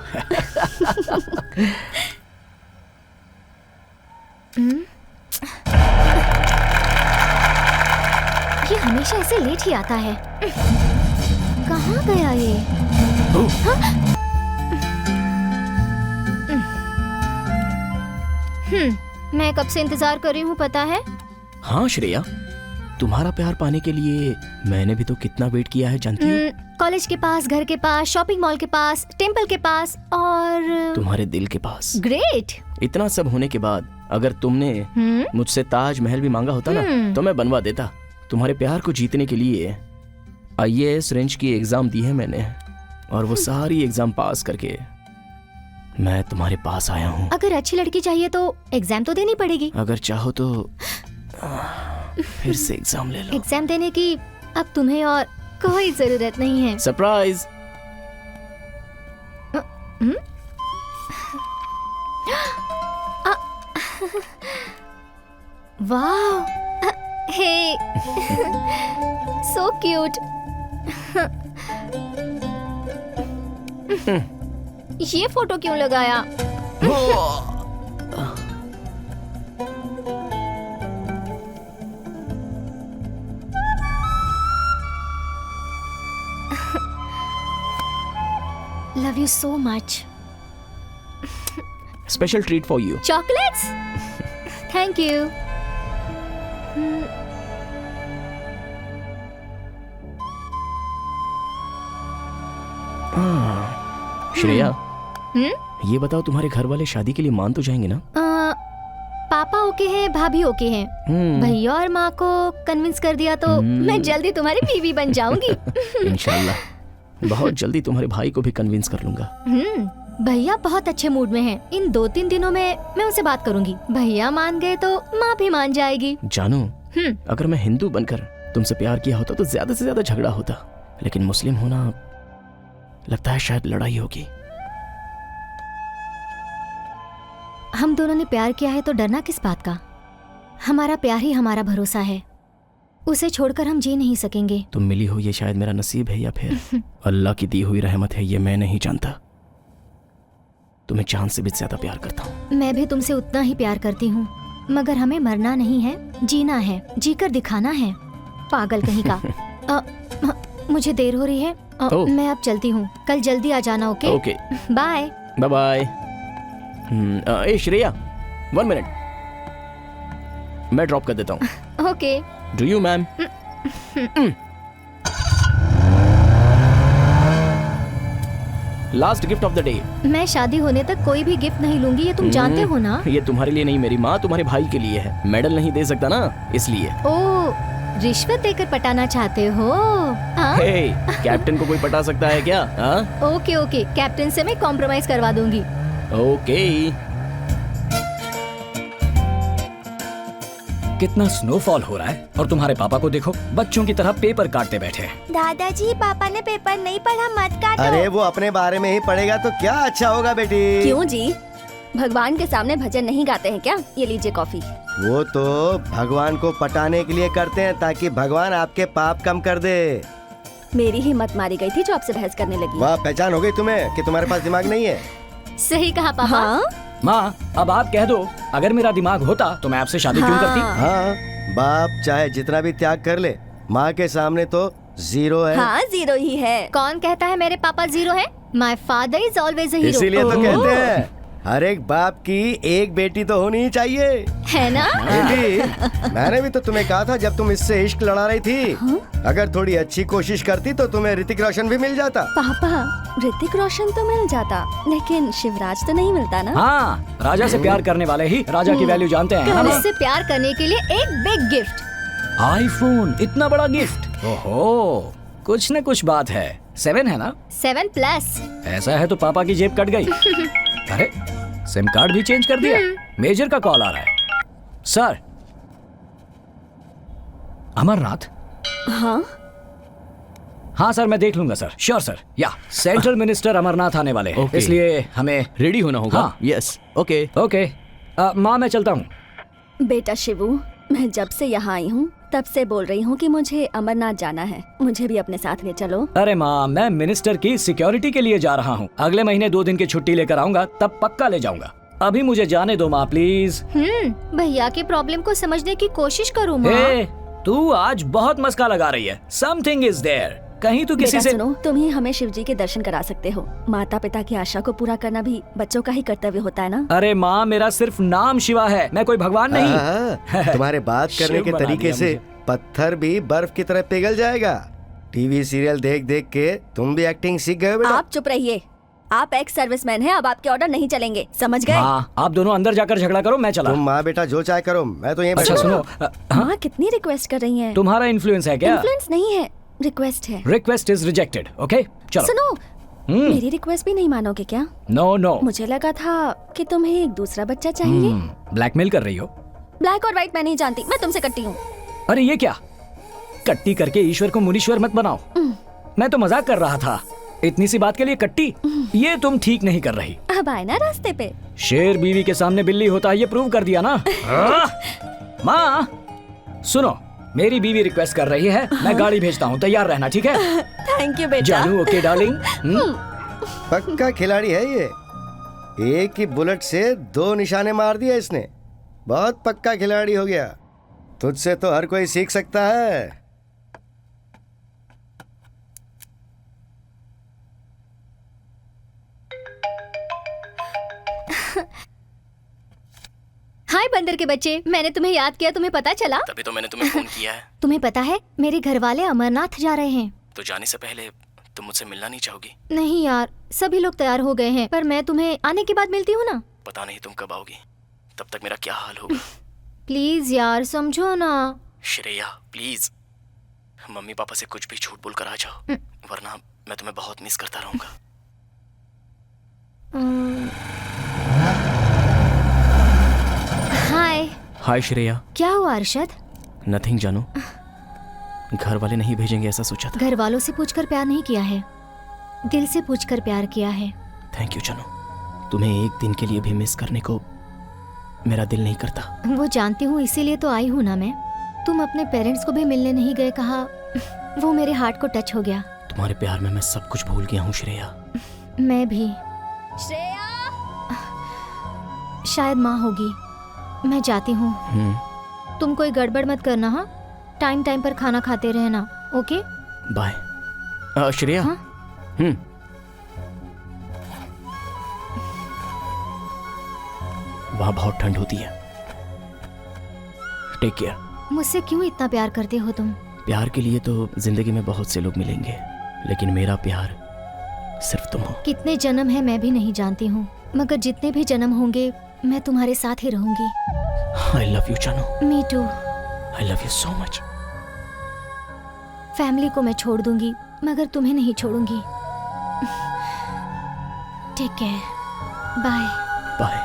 ये हमेशा ऐसे लेट ही आता है। कहाँ गया ये? मैं कब से इंतजार कर रही हूँ पता है? हाँ श्रेया, तुम्हारा प्यार पाने के लिए मैंने भी तो कितना वेट किया है जानती हो। कॉलेज के पास, घर के पास, शॉपिंग मॉल के पास, टेम्पल के पास और तुम्हारे दिल के पास। ग्रेट। इतना सब होने के बाद अगर तुमने मुझसे ताजमहल भी मांगा होता ना तो मैं बनवा देता। तुम्हारे प्यार को जीतने के लिए IAS रेंज की एग्जाम दी है मैंने और वो सारी एग्जाम पास करके मैं तुम्हारे पास आया हूँ। अगर अच्छी लड़की चाहिए तो एग्जाम तो देनी पड़ेगी। अगर चाहो तो फिर से एग्जाम ले लो। एग्जाम देने की अब तुम्हें और कोई जरूरत नहीं है। सरप्राइज। वाह, हे, सो क्यूट। ये फोटो क्यों लगाया? Love you so much. Special treat for you. Chocolates? Thank you. Shreya, ये बताओ तुम्हारे घर वाले शादी के लिए मान तो जाएंगे ना? पापा ओके हैं, भाभी ओके हैं। भैया और माँ को कन्विंस कर दिया तो मैं जल्दी तुम्हारी बीवी बन जाऊंगी। इंशाल्लाह बहुत जल्दी तुम्हारे भाई को भी कन्विंस कर लूंगा। भैया बहुत अच्छे मूड में हैं। इन 2-3 दिनों में मैं उनसे बात करूंगी। भैया मान गए तो माँ भी मान जाएगी। जानू, अगर मैं हिंदू बनकर तुमसे प्यार किया होता तो ज्यादा से ज्यादा झगड़ा होता, लेकिन मुस्लिम होना लगता है शायद लड़ाई होगी। हम दोनों ने प्यार किया है तो डरना किस बात का? हमारा प्यार ही हमारा भरोसा है, उसे छोड़कर हम जी नहीं सकेंगे। तुम मिली हो ये शायद मेरा नसीब है या फिर अल्लाह की दी हुई रहमत है, ये मैं नहीं जानता। तुम्हें जान से भी ज्यादा प्यार करता हूँ। मैं भी तुमसे उतना ही प्यार करती हूँ, मगर हमें मरना नहीं है, जीना है, जीकर दिखाना है। पागल कहीं का। मुझे देर हो रही है, मैं अब चलती हूँ। कल जल्दी आ जाना। Okay? Okay. Bye bye bye. ए श्रेया, 1 मिनट, मैं ड्रॉप कर देता हूँ। Okay. Do you ma'am? Last gift of the day. मैं शादी होने तक कोई भी गिफ्ट नहीं लूंगी, ये तुम जानते हो ना। ये तुम्हारे लिए नहीं मेरी माँ, तुम्हारे भाई के लिए है। मेडल नहीं दे सकता ना, इसलिए। ओह, रिश्वत देकर पटाना चाहते हो? हे, कैप्टन को कोई पटा सकता है क्या? ओके ओके, कैप्टन से मैं कॉम्प्रोमाइज करवा दूंगी। ओके। कितना स्नोफॉल हो रहा है और तुम्हारे पापा को देखो, बच्चों की तरह पेपर काटते बैठे हैं। दादाजी, पापा ने पेपर नहीं पढ़ा, मत काटो। अरे वो अपने बारे में ही पढ़ेगा तो क्या अच्छा होगा बेटी। क्यों जी, भगवान के सामने भजन नहीं गाते हैं क्या? ये लीजिए कॉफी। वो तो भगवान को पटाने के लिए करते हैं ताकि भगवान आपके पाप कम कर दे। मेरी ही मत मारी गई थी जो आपसे बहस करने लगी। वाह, पहचान हो गई तुम्हें कि तुम्हारे पास दिमाग नहीं है। सही कहा पापा। हाँ? माँ, अब आप कह दो, अगर मेरा दिमाग होता तो मैं आपसे शादी क्यों करती? हाँ, बाप चाहे जितना भी त्याग कर ले, माँ के सामने तो 0 है। हाँ, 0 ही है। कौन कहता है मेरे पापा 0 है? My father is always a hero. इसीलिए तो कहते हैं हर एक बाप की एक बेटी तो होनी ही चाहिए, है ना? बेटी, मैंने भी तो तुम्हें कहा था जब तुम इससे इश्क लड़ा रही थी। अगर थोड़ी अच्छी कोशिश करती तो तुम्हें ऋतिक रोशन भी मिल जाता। पापा, ऋतिक रोशन तो मिल जाता, लेकिन शिवराज तो नहीं मिलता ना। हाँ, राजा से प्यार करने वाले ही राजा की वैल्यू जानते हैं। और इससे प्यार करने के लिए एक बिग गिफ्ट। आईफोन, इतना बड़ा गिफ्ट। ओहो, कुछ न कुछ बात है। 7 है ना? 7+ ऐसा है तो पापा की जेब कट गई। अरे, सिम कार्ड भी चेंज कर दिया। मेजर का कॉल आ रहा है। सर, अमरनाथ? हाँ सर, मैं देख लूंगा सर। Sure sir. या सेंट्रल मिनिस्टर अमरनाथ आने वाले हैं, इसलिए हमें रेडी होना होगा। हाँ। Yes, okay okay. माँ, मैं चलता हूँ। बेटा शिवू, मैं जब से यहाँ आई हूँ तब से बोल रही हूँ कि मुझे अमरनाथ जाना है, मुझे भी अपने साथ ले चलो। अरे माँ, मैं मिनिस्टर की सिक्योरिटी के लिए जा रहा हूँ। अगले महीने 2 दिन की छुट्टी लेकर आऊंगा, तब पक्का ले जाऊंगा। अभी मुझे जाने दो माँ, प्लीज। भैया के प्रॉब्लम को समझने की कोशिश करो माँ। तू आज बहुत मस्का लगा रही है। Something is there. कहीं तू किसी से सुनो, तुम ही हमें शिव जी के दर्शन करा सकते हो। माता पिता की आशा को पूरा करना भी बच्चों का ही कर्तव्य होता है ना। अरे माँ, मेरा सिर्फ नाम शिवा है, मैं कोई भगवान नहीं। तुम्हारे बात करने के तरीके से पत्थर भी बर्फ की तरह पिघल जाएगा। टीवी सीरियल देख देख के तुम भी एक्टिंग सीख गए बेटा। आप चुप रहिए, आप एक्स सर्विसमैन हैं, अब आपके ऑर्डर नहीं चलेंगे, समझ गए? आप दोनों अंदर जाकर झगड़ा करो, मैं चला। तुम माँ बेटा जो चाहे करो, मैं तो यहीं अच्छा सुनो, माँ कितनी रिक्वेस्ट कर रही हैं। तुम्हारा इन्फ्लुएंस है क्या? इन्फ्लुएंस नहीं है, रिक्वेस्ट है। Request is rejected. ओके, चलो। सुनो, मेरी रिक्वेस्ट भी नहीं मानोगे क्या? No no. मुझे लगा था कि तुम्हें एक दूसरा बच्चा चाहिए। ब्लैकमेल कर रही हो? ब्लैक और व्हाइट मैं नहीं जानती, मैं तुमसे कट्टी हूँ। अरे ये क्या, कट्टी करके ईश्वर को मुनीश्वर मत बनाओ। मैं तो मजाक कर रहा था, इतनी सी बात के लिए कट्टी? ये तुम ठीक नहीं कर रही। अब आए ना रास्ते पे। शेर बीवी के सामने बिल्ली होता है, ये प्रूव कर दिया ना। माँ सुनो, मेरी बीवी रिक्वेस्ट कर रही है, मैं गाड़ी भेजता हूँ, तैयार रहना, ठीक है? थैंक यू बेटा। जानू, ओके डार्लिंग। पक्का खिलाड़ी है ये। एक ही बुलेट से 2 निशाने मार दिया इसने। बहुत पक्का खिलाड़ी हो गया। तुझसे तो हर कोई सीख सकता है। हाय बंदर के बच्चे, मैंने तुम्हें याद किया, तुम्हें पता चला? तभी तो मैंने तुम्हें फोन किया है। तुम्हें पता है, मेरे घर वाले अमरनाथ जा रहे हैं। तो जाने से पहले तुम मुझसे मिलना नहीं चाहोगी? नहीं यार, सभी लोग तैयार हो गए हैं, पर मैं तुम्हें आने के बाद मिलती हूँ ना। पता नहीं तुम कब आओगी, तब तक मेरा क्या हाल होगा। प्लीज यार, समझो ना। श्रेया प्लीज, मम्मी पापा से कुछ भी झूठ बोल कर आ जाओ, वरना मैं तुम्हें बहुत मिस करता रहूंगा। हाय। हाय श्रेया। क्या हुआ अरशद? नथिंग जानू, घर वाले नहीं भेजेंगे ऐसा सोचा था। घर वालों से पूछकर प्यार नहीं किया है, दिल से पूछकर प्यार किया है। थैंक यू जानू, तुम्हें एक दिन के लिए भी मिस करने को मेरा दिल नहीं करता। वो जानती हूँ, इसीलिए तो आई हूँ ना मैं। तुम अपने पेरेंट्स को भी मिलने नहीं गए, कहा वो मेरे हार्ट को टच हो गया। तुम्हारे प्यार में मैं सब कुछ भूल गया हूँ श्रेया। मैं भी। श्रेया, शायद माँ होगी, मैं जाती हूँ। तुम कोई गड़बड़ मत करना, हाँ? टाइम टाइम पर खाना खाते रहना, ओके? बाय। श्रेया। वहाँ बहुत ठंड होती है, टेक केयर। मुझसे क्यों इतना प्यार करते हो तुम? प्यार के लिए तो जिंदगी में बहुत से लोग मिलेंगे, लेकिन मेरा प्यार सिर्फ तुम हो। कितने जन्म है मैं भी नहीं जानती हूँ, मगर जितने भी जन्म होंगे मैं तुम्हारे साथ ही रहूंगी। I love you जानू। Me too। I love you so much। Family को मैं छोड़ दूंगी, मगर तुम्हें नहीं छोड़ूंगी। Take care, bye. Bye.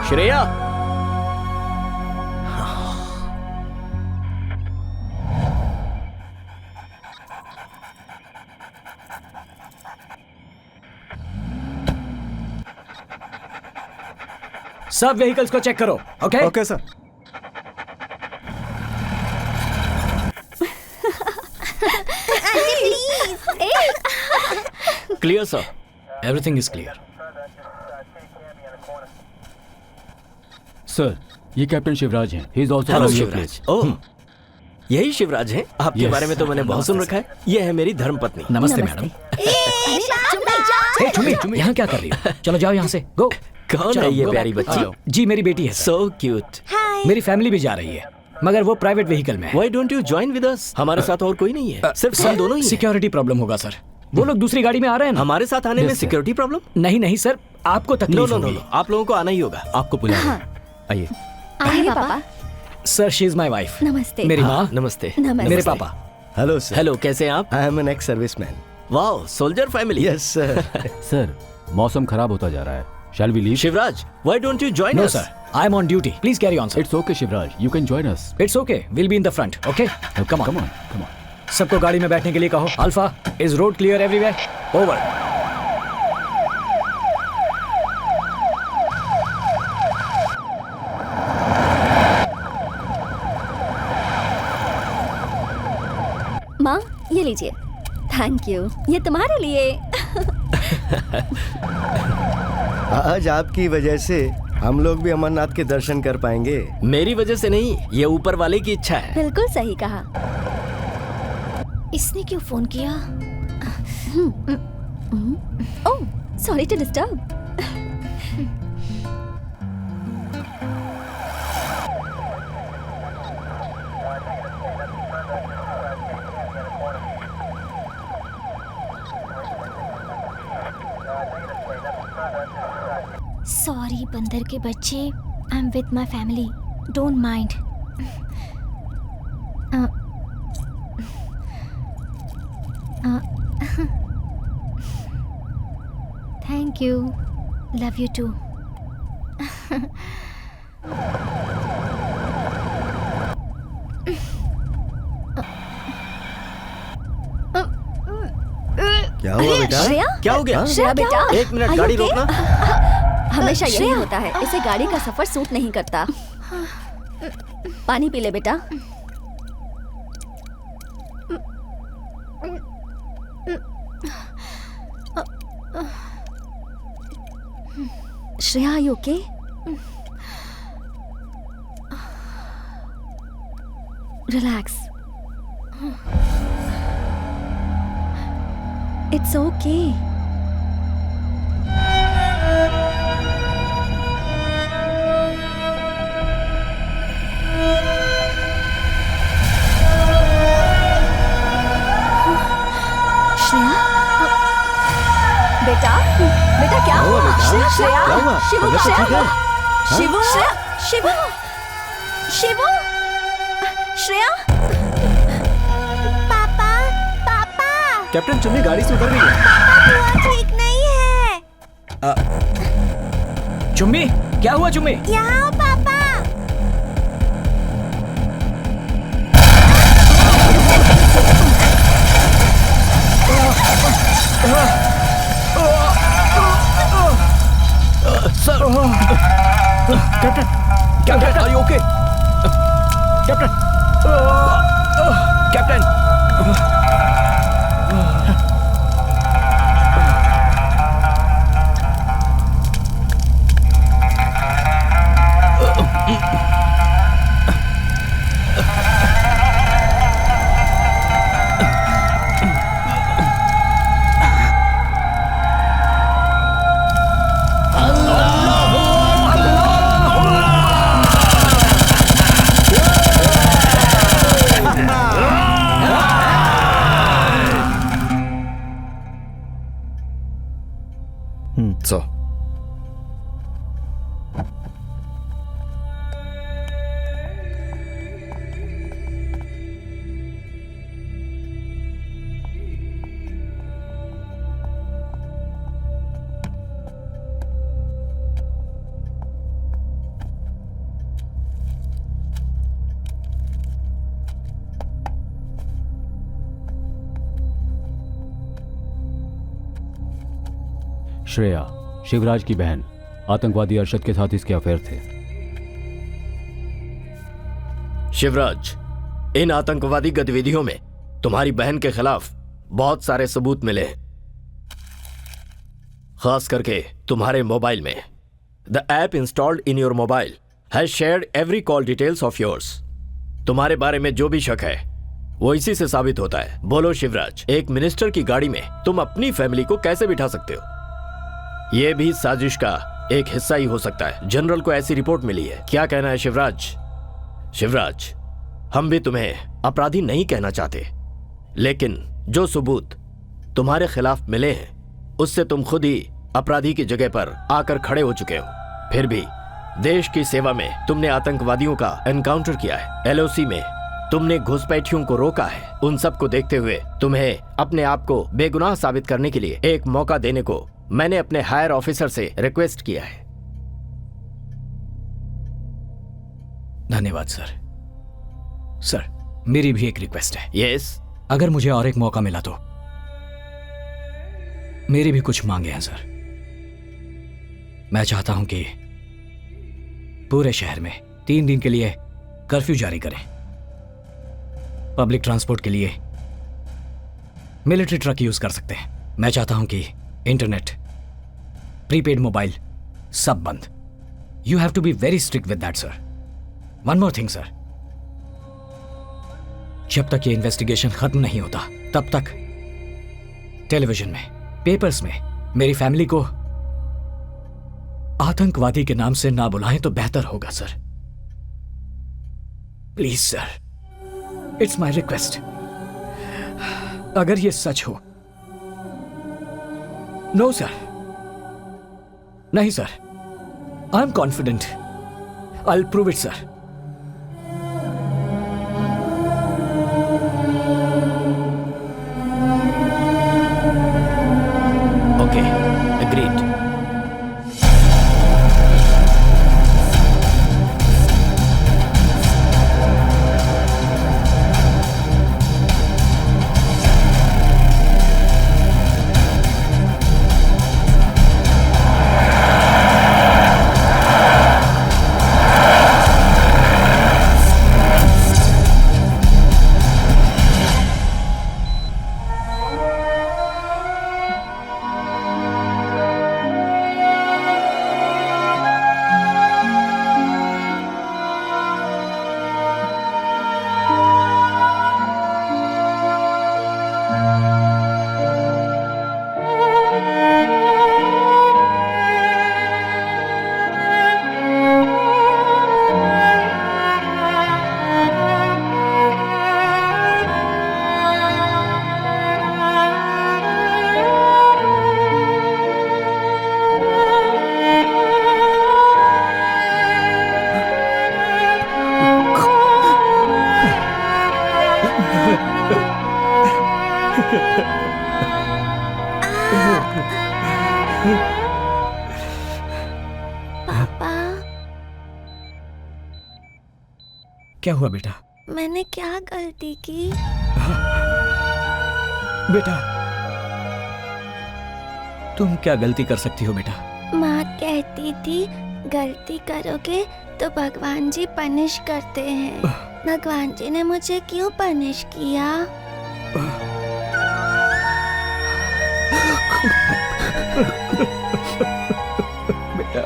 Shreya. सब व्हीकल्स को चेक करो, okay? Okay sir. Clear sir, everything is clear. Sir, ये कैप्टन शिवराज हैं। He is also hello love your Shivraj. Place. ओह, यही शिवराज हैं? आपके Yes. बारे में तो मैंने बहुत सुन रखा है। ये है मेरी धर्मपत्नी। नमस्ते मैडम। चुम्मी, यहाँ क्या कर रही हो? चलो जाओ यहाँ से, गो। कौन है ये प्यारी बच्ची? जी मेरी बेटी है। So cute. मेरी फैमिली भी जा रही है, मगर वो प्राइवेट व्हीकल में है। Why don't you join with us? हमारे साथ और कोई नहीं है, सिर्फ हम दोनों ही हैं। सिक्योरिटी प्रॉब्लम होगा सर। वो लोग दूसरी गाड़ी में आ रहे हैं ना। हमारे साथ आने में Yes, sir. Security problem? नहीं नहीं सर, आपको तकलीफ नो, होगी। आप लोगों को आना ही होगा। आपको बुला रहे हैं। आइए। आइए पापा। Sir, she is my wife. नमस्ते। मेरी माँ। नमस्ते। मेरे पापा। Hello sir. हेलो, कैसे हैं आप? I am an ex serviceman. Wow, soldier family. Yes sir. Sir, मौसम खराब होता जा रहा है। Shall we leave? Shivraj, why don't you join no us? Sir, I am on duty. Please carry on sir. It's okay Shivraj, you can join us. It's okay, will be in the front. Okay, come on. सबको गाड़ी में बैठने के लिए कहो। Alpha, is road clear everywhere? Over. माँ, ये लीजिए। थैंक यू, ये तुम्हारे लिए। आज आपकी वजह से हम लोग भी अमरनाथ के दर्शन कर पाएंगे। मेरी वजह से नहीं, ये ऊपर वाले की इच्छा है। बिल्कुल सही कहा। इसने क्यों फोन किया? Oh, sorry to disturb. Sorry बंदर के बच्चे, I am with my family, don't mind. Thank you, love you too. क्या हुआ बेटा? श्रेया? क्या हो गया? श्रेया बेटा, एक मिनट, are you गाड़ी okay? रोकना। हमेशा यही श्रेया। होता है, इसे गाड़ी का सफर सूट नहीं करता। पानी पी ले बेटा। Shreya, are you okay? Relax. It's okay. Shreya, बेटा, बेटा क्या हुआ? श्रेया, श्रेया, क्या हुआ? शिवू, तबीयत श्रेया, ठीक है? शिवू, श्रेया, शिवू, शिवू, श्रेया। पापा, पापा, कैप्टन, चुम्मी गाड़ी से उतर गई है। पापा बुआ ठीक नहीं है। चुम्मी, क्या हुआ चुम्मी? यहाँ आओ papa. Sir, captain, captain, are you okay? Captain, captain. So Shreya, Shivraj की बहन, आतंकवादी अरशद के साथ इसके अफेयर थे। शिवराज, इन आतंकवादी गतिविधियों में तुम्हारी बहन के खिलाफ बहुत सारे सबूत मिले हैं, खास करके तुम्हारे मोबाइल में। The app installed in your mobile has shared every call details of yours. तुम्हारे बारे में जो भी शक है वो इसी से साबित होता है। बोलो शिवराज, एक मिनिस्टर की गाड़ी में तुम अपनी फैमिली को कैसे बिठा सकते हो? यह भी साजिश का एक हिस्सा ही हो सकता है। जनरल को ऐसी रिपोर्ट मिली है। क्या कहना है शिवराज? शिवराज, हम भी तुम्हें अपराधी नहीं कहना चाहते, लेकिन जो सबूत तुम्हारे खिलाफ मिले हैं उससे तुम खुद ही अपराधी की जगह पर आकर खड़े हो चुके हो। फिर भी देश की सेवा में तुमने आतंकवादियों का एनकाउंटर किया है, एलओसी में तुमने घुसपैठियों को रोका है। उन सब को देखते हुए तुम्हें अपने आप को बेगुनाह साबित करने के लिए एक मौका देने को मैंने अपने हायर ऑफिसर से रिक्वेस्ट किया है। धन्यवाद सर। सर, मेरी भी एक रिक्वेस्ट है। यस। अगर मुझे और एक मौका मिला तो मेरी भी कुछ मांगे हैं सर। मैं चाहता हूं कि पूरे शहर में 3 दिन के लिए कर्फ्यू जारी करें। पब्लिक ट्रांसपोर्ट के लिए मिलिट्री ट्रक यूज कर सकते हैं। मैं चाहता हूं कि इंटरनेट, प्रीपेड मोबाइल सब बंद। You have to be very strict with that sir. One more thing sir, जब तक ये इन्वेस्टिगेशन खत्म नहीं होता तब तक टेलीविजन में, पेपर्स में मेरी फैमिली को आतंकवादी के नाम से ना बुलाएं तो बेहतर होगा sir. Please sir, it's my request. अगर ये सच हो। नो सर, नहीं sir, I am confident, I will prove it sir. Okay, agreed. पापा, क्या हुआ बेटा? मैंने क्या गलती की? बेटा, तुम क्या गलती कर सकती हो बेटा? माँ कहती थी गलती करोगे तो भगवान जी पनिश करते हैं। भगवान जी ने मुझे क्यों पनिश किया? बेटा,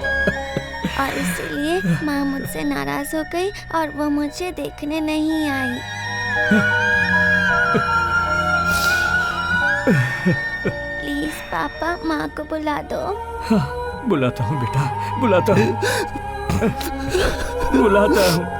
और इसीलिए माँ मुझसे नाराज हो गई और वो मुझे देखने नहीं आई। प्लीज पापा, माँ को बुला दो। हाँ, बुलाता हूँ बेटा, बुलाता हूँ, बुलाता हूँ।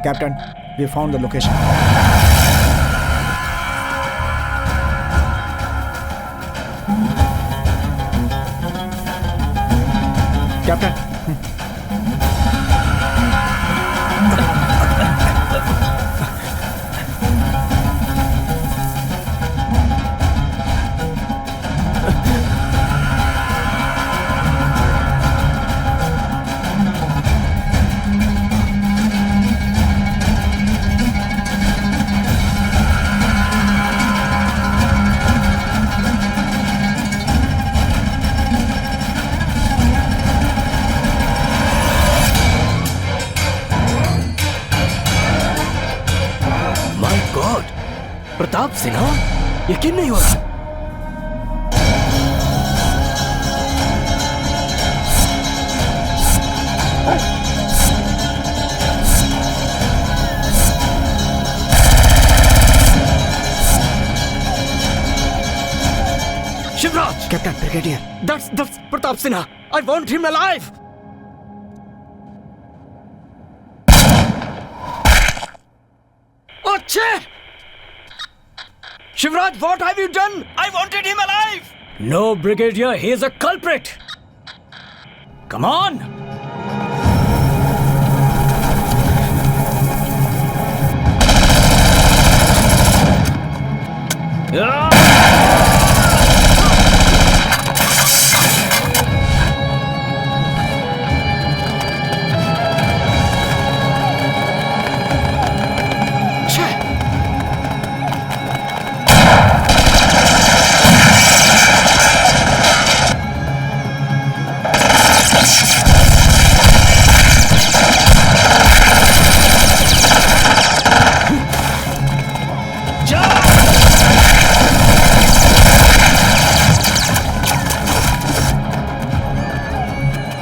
Captain, we found the location. Captain, Pratap Sinha, यकीन नहीं हो रहा। Shivraj, captain, brigadier, that's Pratap Sinha. I want him alive. अच्छे! Shivraj, what have you done? I wanted him alive! No, Brigadier, he is a culprit! Come on!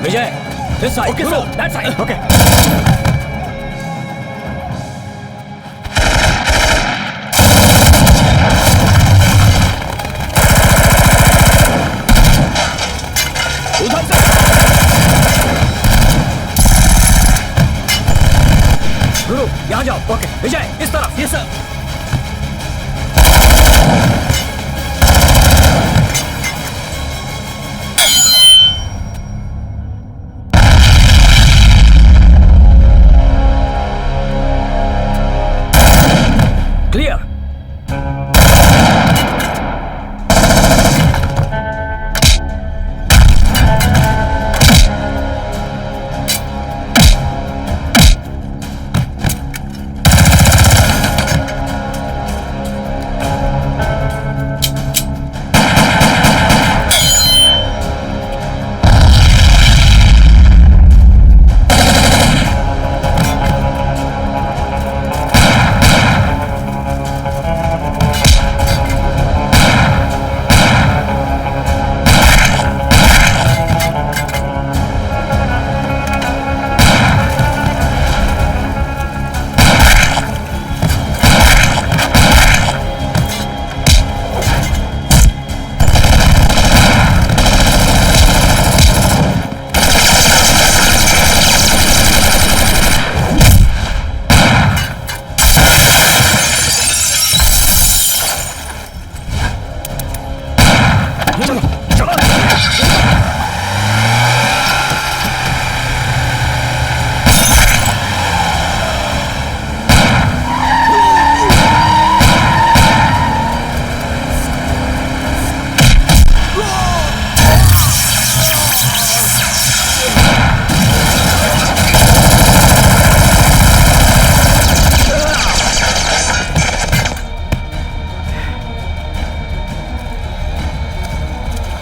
Vijay, this side. Okay, Guru, sir. that side. Okay. उधर से। गुरु, यहाँ जाओ। Okay, विजय, इस तरफ। Yes sir. Clear.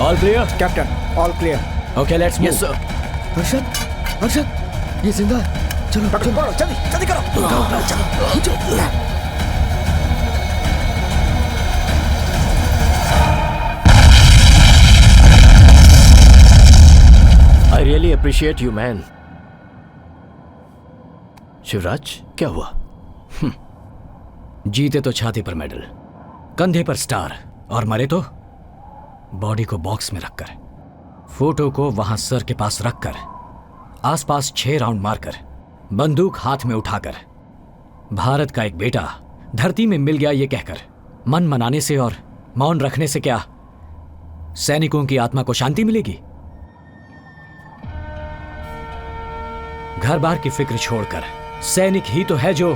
All clear? Captain, all clear. Okay, let's move. Yes, sir. Arshad, ये जिंदा है। चलो, पकड़ो, जल्दी, जल्दी करो। I really appreciate you, man. Shivraj, क्या हुआ? जीते तो छाती पर मेडल, कंधे पर स्टार, और मरे तो बॉडी को बॉक्स में रखकर, फोटो को वहां सर के पास रखकर, आसपास 6 राउंड मारकर, बंदूक हाथ में उठाकर, भारत का एक बेटा धरती में मिल गया ये कहकर मन मनाने से और मौन रखने से क्या सैनिकों की आत्मा को शांति मिलेगी? घर बार की फिक्र छोड़कर सैनिक ही तो है जो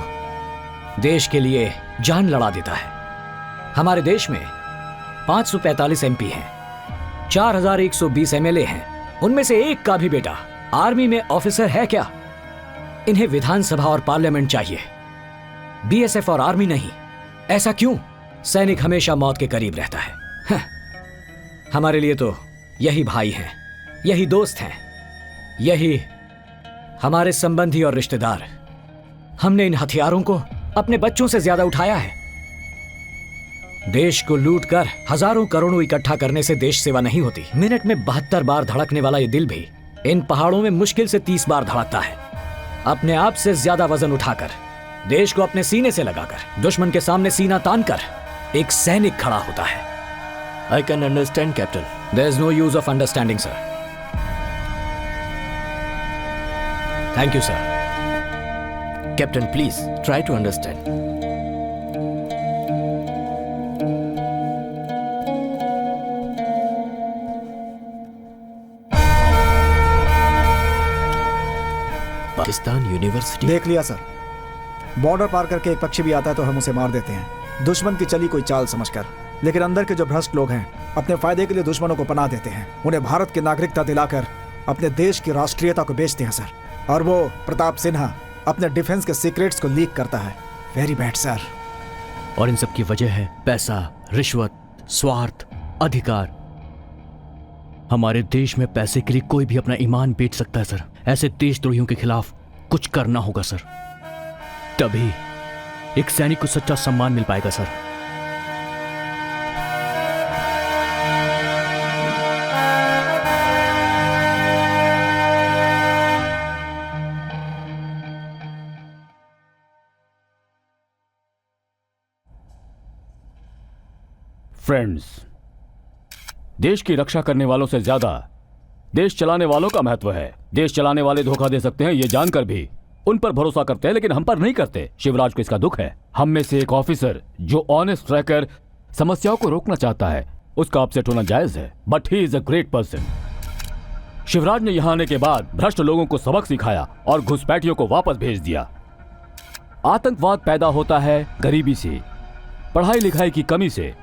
देश के लिए जान लड़ा देता है। हमारे देश में 545 एमपी हैं, 4120 एमएलए हैं, उनमें से एक का भी बेटा आर्मी में ऑफिसर है क्या? इन्हें विधानसभा और पार्लियामेंट चाहिए, बीएसएफ और आर्मी नहीं। ऐसा क्यों? सैनिक हमेशा मौत के करीब रहता है। हमारे लिए तो यही भाई हैं, यही दोस्त हैं, यही हमारे संबंधी और रिश्तेदार। हमने इन हथियारों को अपने बच्चों से ज्यादा उठाया है। देश को लूटकर हजारों करोड़ों इकट्ठा करने से देश सेवा नहीं होती। मिनट में 72 बार धड़कने वाला ये दिल भी इन पहाड़ों में मुश्किल से 30 बार धड़कता है। अपने आप से ज्यादा वजन उठाकर, देश को अपने सीने से लगाकर, दुश्मन के सामने सीना तानकर एक सैनिक खड़ा होता है। I can understand, Captain. There is no use of understanding, sir. Thank you, sir. Captain, please try to understand. Pakistan university. देख लिया सर, बॉर्डर पार करके एक पक्षी भी आता है तो हम उसे मार देते हैं, दुश्मन की चली कोई चाल समझकर। लेकिन अंदर के जो भ्रष्ट लोग हैं अपने फायदे के लिए दुश्मनों को पनाह देते हैं, उन्हें भारत की नागरिकता दिलाकर अपने देश की राष्ट्रीयता को बेचते हैं सर। और वो प्रताप सिन्हा अपने डिफेंस के सीक्रेट्स को लीक करता है। Very bad sir. और इन सब की वजह है पैसा, रिश्वत, स्वार्थ, अधिकार। हमारे देश में पैसे के लिए कोई भी अपना ईमान बेच सकता है सर। ऐसे देशद्रोहियों के खिलाफ कुछ करना होगा सर, तभी एक सैनिक को सच्चा सम्मान मिल पाएगा सर। फ्रेंड्स, देश की रक्षा करने वालों से ज्यादा देश चलाने वालों का महत्व है। देश चलाने वाले धोखा दे सकते हैं, ये जानकर भी उन पर भरोसा करते हैं, लेकिन हम पर नहीं करते। शिवराज को इसका दुख है। हम में से एक ऑफिसर जो ऑनेस्ट रहकर समस्याओं को रोकना चाहता है, उसका अपसेट होना जायज है, but he is a great person. Shivraj ने यहां आने के बाद भ्रष्ट लोगों को सबक सिखाया और घुसपैठियों को वापस भेज दिया। आतंकवाद पैदा होता है गरीबी से, पढ़ाई लिखाई की कमी से।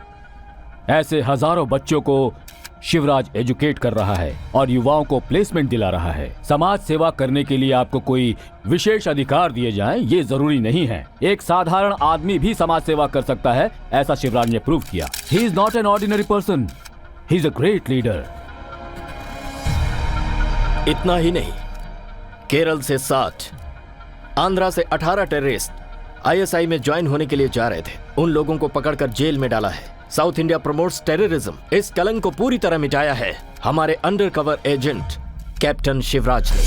ऐसे हजारों बच्चों को शिवराज एजुकेट कर रहा है और युवाओं को प्लेसमेंट दिला रहा है। समाज सेवा करने के लिए आपको कोई विशेष अधिकार दिए जाएं, ये जरूरी नहीं है। एक साधारण आदमी भी समाज सेवा कर सकता है, ऐसा शिवराज ने प्रूव किया। He is not an ordinary person, he is a great leader. इतना ही नहीं, केरल से 60, आंध्रा से 18 टेररिस्ट आईएसआई में ज्वाइन होने के लिए जा रहे थे। उन लोगों को पकड़कर जेल में डाला है। South India promotes terrorism. इस कलंक को पूरी तरह मिटाया है हमारे अंडरकवर एजेंट कैप्टन शिवराज ने।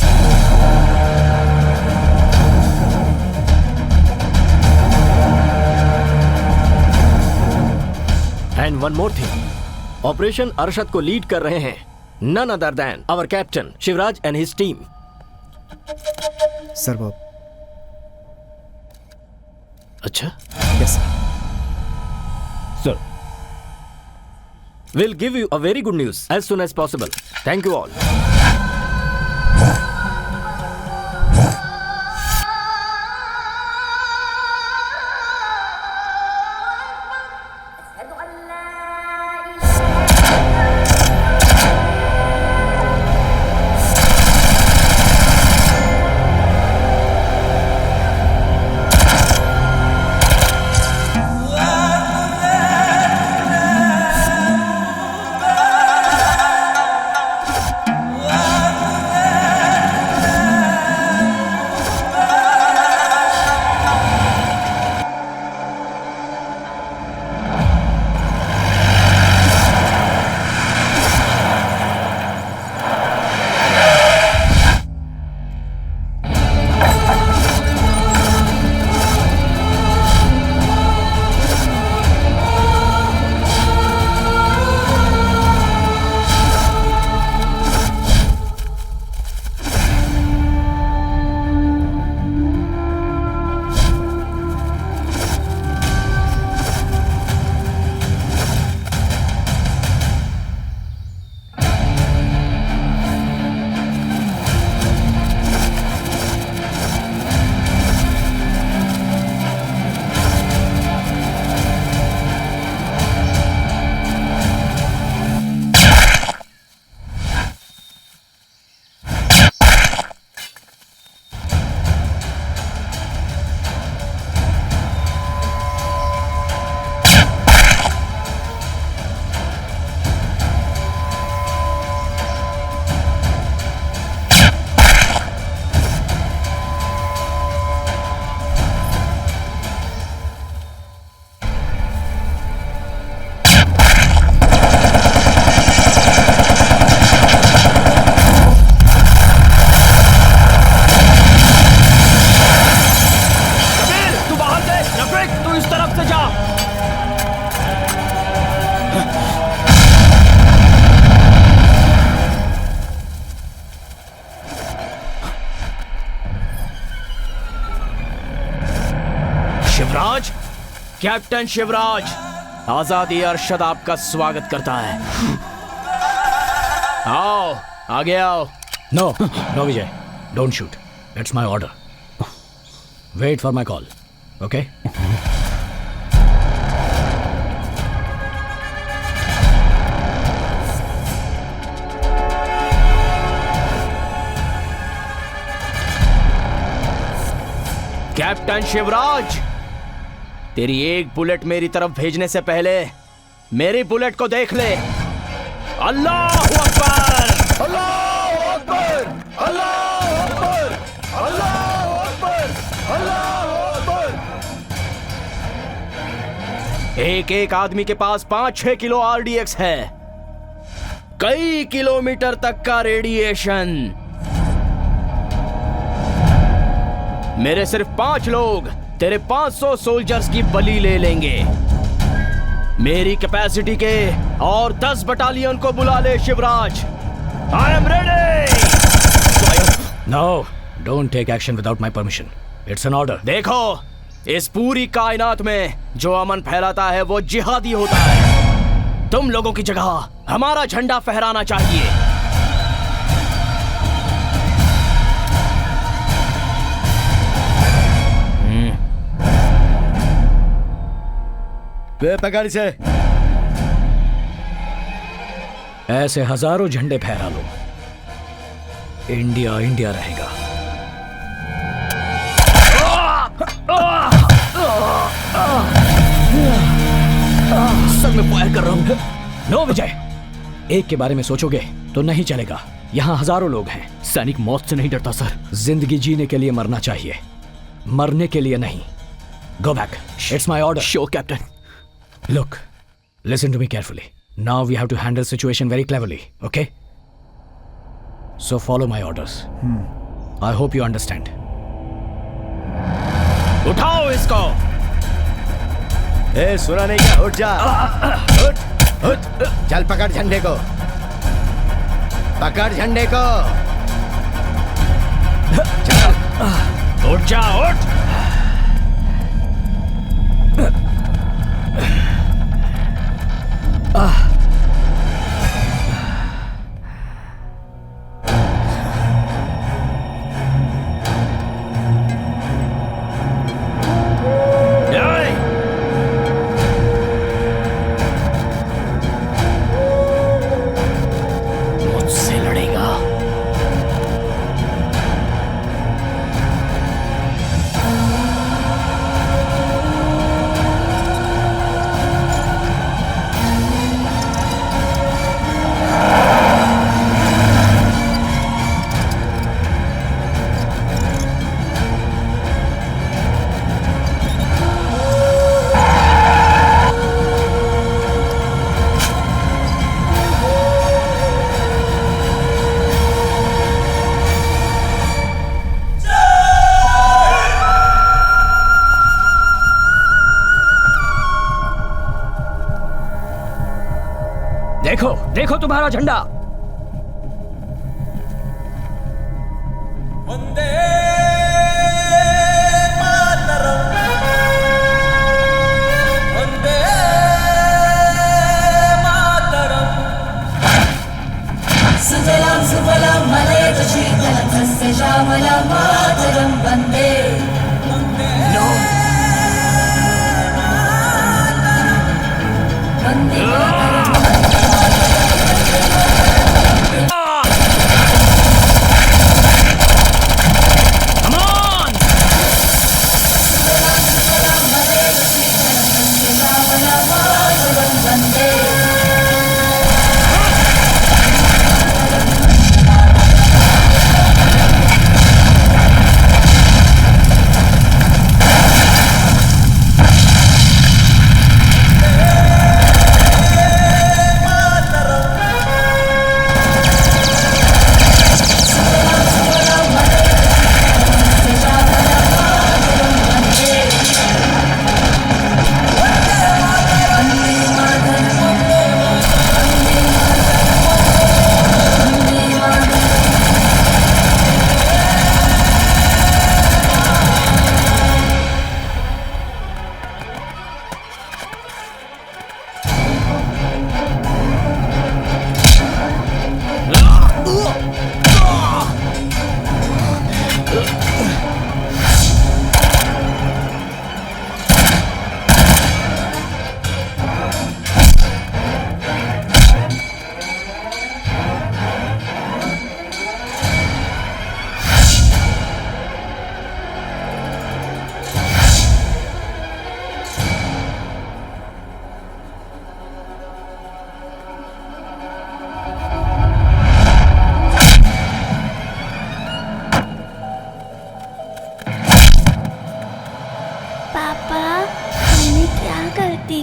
And one more thing, operation Arshad को लीड कर रहे हैं none other than our captain Shivraj and his team. Sir वो अच्छा, yes sir. We'll give you a very good news as soon as possible. Thank you all. Shivraj, captain Shivraj, आजादी अरशद आपका स्वागत करता है। आओ, आगे आओ। No no Vijay, don't shoot, that's my order. Wait for my call, okay? Captain Shivraj, तेरी एक बुलेट मेरी तरफ भेजने से पहले मेरी बुलेट को देख ले। अल्लाह अकबर, अल्लाह अकबर, अल्लाह अकबर, अल्लाह अकबर, अल्लाह अकबर। एक एक आदमी के पास 5-6 किलो आरडीएक्स है, कई किलोमीटर तक का रेडिएशन। मेरे सिर्फ 5 लोग तेरे 500 सोल्जर्स की बलि ले लेंगे। मेरी कैपेसिटी के और 10 बटालियन को बुला ले Shivraj. I am ready. No, don't take action without my permission, it's an order. देखो, इस पूरी कायनात में जो अमन फैलाता है वो जिहादी होता है। तुम लोगों की जगह हमारा झंडा फहराना चाहिए। पकड़ से ऐसे हजारों झंडे फहरा लो, इंडिया इंडिया रहेगा। सर मैं फायर कर रहा हूं। नो विजय, एक के बारे में सोचोगे तो नहीं चलेगा। यहाँ हजारों लोग हैं। सैनिक मौत से नहीं डरता सर। जिंदगी जीने के लिए मरना चाहिए, मरने के लिए नहीं। Go back, it's my order. Sure captain. Look, listen to me carefully. Now we have to handle situation very cleverly, okay? So follow my orders. I hope you understand. उठाओ इसको। ए, सुना नहीं क्या? उठ जा, उठ, उठ, चल पकड़ झंडे को, पकड़ झंडे को, चल, उठ जा, उठ। मुझसे लड़ेगा? देखो, देखो तुम्हारा झंडा। वंदे मातरम, वंदे मातरम। सुजलां सुफलां मलयज शीतलं सस्य श्यामलां मातरं वन्दे। वन्दे मातरम्।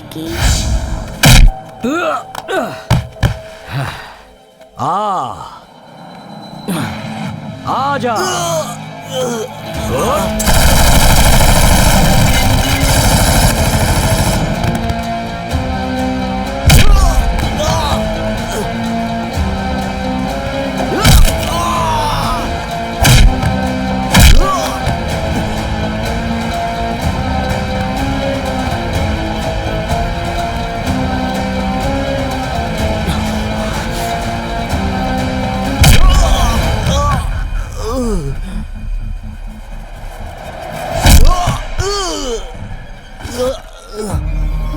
राकेश। आ जा।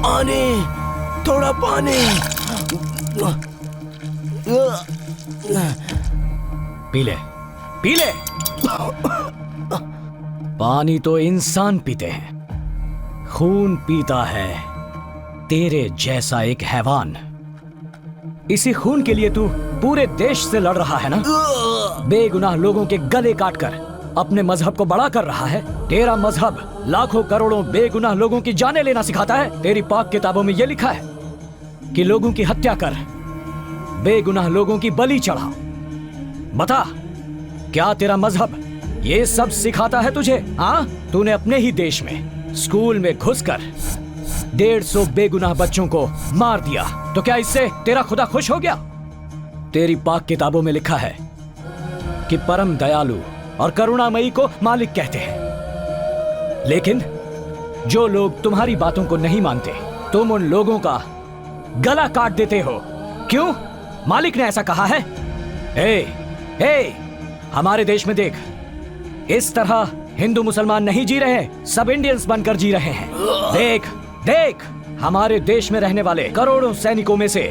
पानी, थोड़ा पानी। पी ले, पी ले। पानी तो इंसान पीते हैं, खून पीता है तेरे जैसा एक हैवान। इसी खून के लिए तू पूरे देश से लड़ रहा है ना? बेगुनाह लोगों के गले काटकर अपने मजहब को बड़ा कर रहा है। तेरा मजहब लाखों करोड़ों बेगुनाह लोगों की जानें लेना सिखाता है। तेरी पाक किताबों में यह लिखा है कि लोगों की हत्या कर, बेगुनाह लोगों की बलि चढ़ा। बता, क्या तेरा मजहब ये सब सिखाता है तुझे? हाँ, तूने अपने ही देश में स्कूल में घुसकर 150 बेगुनाह बच्चों को मार दिया, तो क्या इससे तेरा खुदा खुश हो गया? तेरी पाक किताबों में लिखा है कि परम दयालु और करुणामयी को मालिक कहते हैं। लेकिन जो लोग तुम्हारी बातों को नहीं मानते, तुम उन लोगों का गला काट देते हो। क्यों? मालिक ने ऐसा कहा है। हमारे देश में देख, इस तरह हिंदू मुसलमान नहीं जी रहे, सब इंडियंस बनकर जी रहे हैं। देख देख, हमारे देश में रहने वाले करोड़ों सैनिकों में से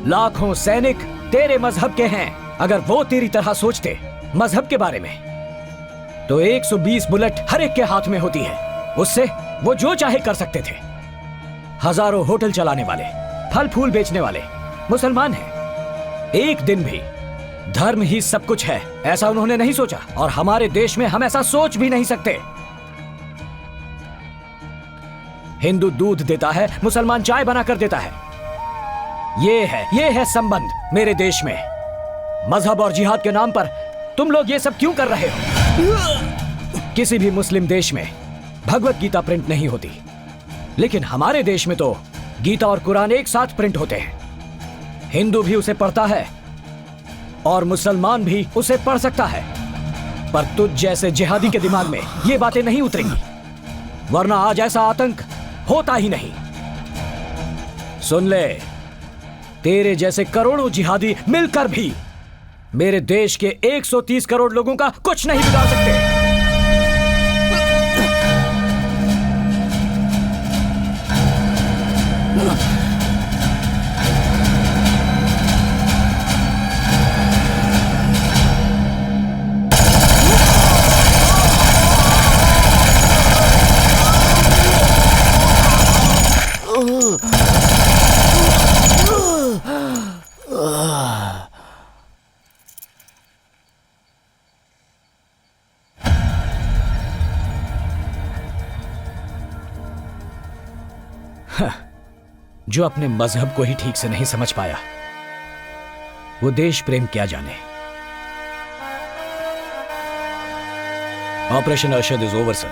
लाखों सैनिक तेरे मजहब के हैं। अगर वो तेरी तरह सोचते मजहब के बारे में, तो 120 बुलेट हर एक के हाथ में होती है। उससे वो जो चाहे कर सकते थे। हजारों होटल चलाने वाले, फल फूल बेचने वाले मुसलमान हैं। एक दिन भी धर्म ही सब कुछ है ऐसा उन्होंने नहीं सोचा, और हमारे देश में हम ऐसा सोच भी नहीं सकते। हिंदू दूध देता है, मुसलमान चाय बनाकर देता है। ये है संबंध मेरे देश में। मजहब और जिहाद के नाम पर तुम लोग ये सब क्यों कर रहे हो? किसी भी मुस्लिम देश में भगवत गीता प्रिंट नहीं होती, लेकिन हमारे देश में तो गीता और कुरान एक साथ प्रिंट होते हैं। हिंदू भी उसे पढ़ता है और मुसलमान भी उसे पढ़ सकता है, पर तुझ जैसे जिहादी के दिमाग में ये बातें नहीं उतरेंगी, वरना आज ऐसा आतंक होता ही नहीं। सुन ले, तेरे जैसे करोड़ों जिहादी मिलकर भी मेरे देश के 130 करोड़ लोगों का कुछ नहीं बिगाड़ सकते। जो अपने मजहब को ही ठीक से नहीं समझ पाया, वो देश प्रेम क्या जाने। Operation Arshad is over sir.